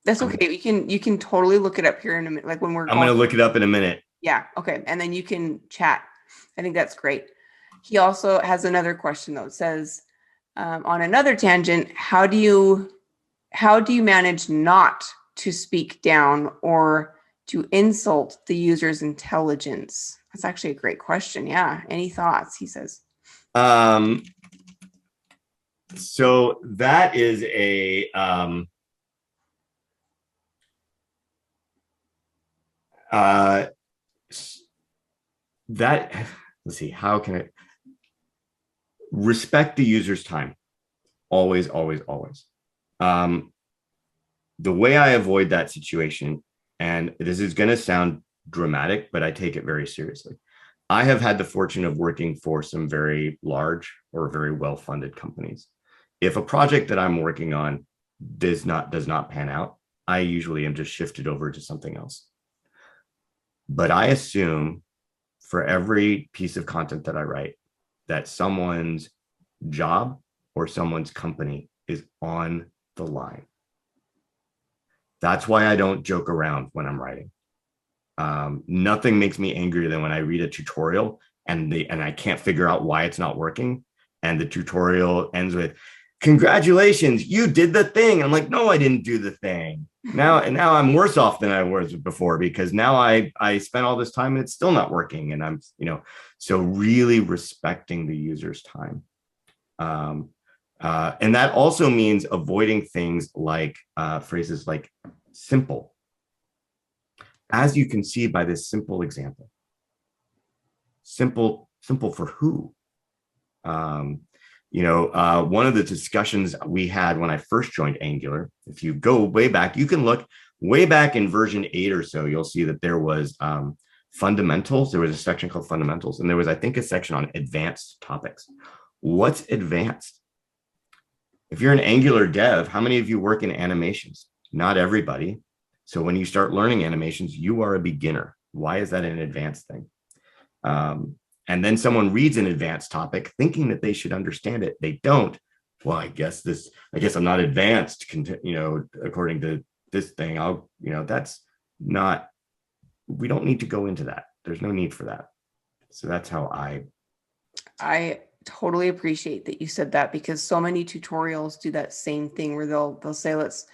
that's okay. You can totally look it up here in a minute. Like when we're I'm going to look it up in a minute. Yeah. Okay. And then you can chat. I think that's great. He also has another question though. It says, on another tangent, how do you manage not to speak down or to insult the user's intelligence? That's actually a great question. Yeah. Any thoughts? He says. So that is let's see, how can I respect the user's time? Always, always, always. The way I avoid that situation, and this is going to sound dramatic, but I take it very seriously. I have had the fortune of working for some very large or very well-funded companies. If a project that I'm working on does not pan out, I usually am just shifted over to something else. But I assume for every piece of content that I write, that someone's job or someone's company is on the line. That's why I don't joke around when I'm writing. Nothing makes me angrier than when I read a tutorial and I can't figure out why it's not working. And the tutorial ends with, congratulations, you did the thing. I'm like, no, I didn't do the thing. Now I'm worse off than I was before because now I spent all this time and it's still not working. And I'm, so really respecting the user's time. And that also means avoiding things like phrases like simple. As you can see by this simple example, simple for who? One of the discussions we had when I first joined Angular, if you go way back, you can look way back in version 8 or so, you'll see that there was fundamentals. There was a section called fundamentals, and there was, I think, a section on advanced topics. What's advanced? If you're an Angular dev, how many of you work in animations? Not everybody. So when you start learning animations, you are a beginner. Why is that an advanced thing? And then someone reads an advanced topic thinking that they should understand it. They don't. Well, I guess I'm not advanced, according to this thing. That's not, we don't need to go into that. There's no need for that. So that's how I totally appreciate that you said that, because so many tutorials do that same thing where they'll say, let's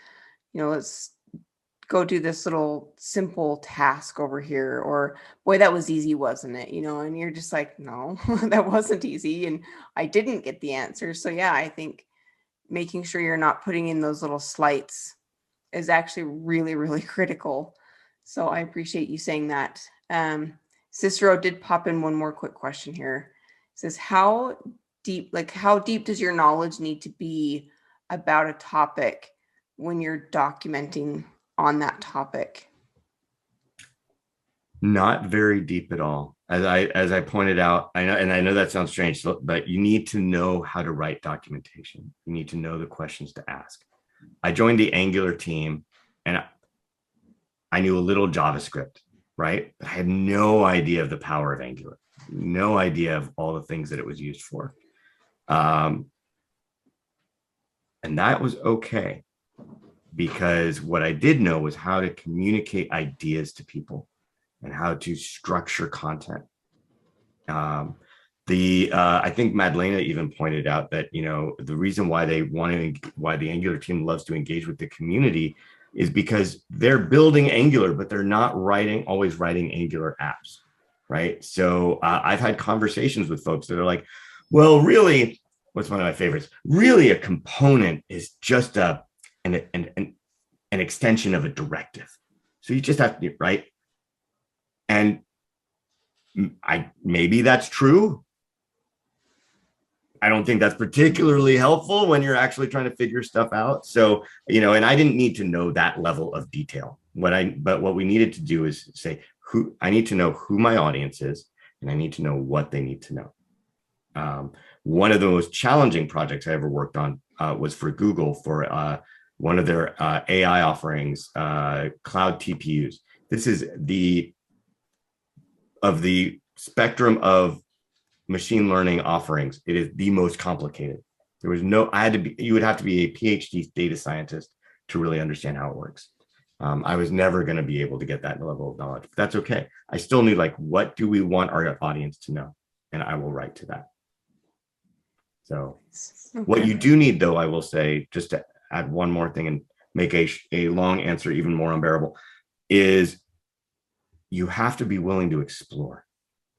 go do this little simple task over here, or boy, that was easy, wasn't it? And you're just like, no, that wasn't easy. And I didn't get the answer. So yeah, I think making sure you're not putting in those little slights is actually really, really critical. So I appreciate you saying that. Cicero did pop in one more quick question here. It says, how deep does your knowledge need to be about a topic when you're documenting on that topic? Not very deep at all. As I pointed out, I know that sounds strange, but you need to know how to write documentation. You need to know the questions to ask. I joined the Angular team and I knew a little JavaScript, right? But I had no idea of the power of Angular, no idea of all the things that it was used for. And that was okay. because what I did know was how to communicate ideas to people and how to structure content. I think Madleina even pointed out that, the reason why why the Angular team loves to engage with the community is because they're building Angular, but they're not always writing Angular apps, right? So I've had conversations with folks that are like, well, really, what's one of my favorites? Really, a component is just an extension of a directive. So you just have to, right? And maybe that's true. I don't think that's particularly helpful when you're actually trying to figure stuff out. So, and I didn't need to know that level of detail. But what we needed to do is say, I need to know who my audience is, and I need to know what they need to know. One of the most challenging projects I ever worked on was for Google for one of their AI offerings, cloud TPUs. This is of the spectrum of machine learning offerings, it is the most complicated. You would have to be a PhD data scientist to really understand how it works. I was never going to be able to get that level of knowledge, but that's okay. I still need, what do we want our audience to know? And I will write to that. So what you do need, though, I will say, just to add one more thing and make a long answer even more unbearable, is you have to be willing to explore.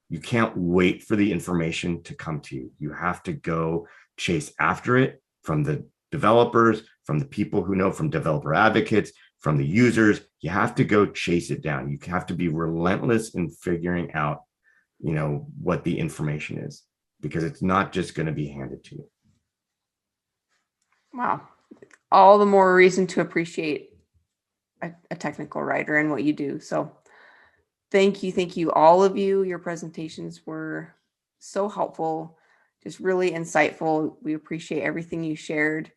You can't wait for the information to come to you. You have to go chase after it from the developers, from the people who know, from developer advocates, from the users. You have to go chase it down. You have to be relentless in figuring out, what the information is, because it's not just going to be handed to you. Wow. All the more reason to appreciate a technical writer and what you do. So thank you, all of you. Your presentations were so helpful, just really insightful. We appreciate everything you shared.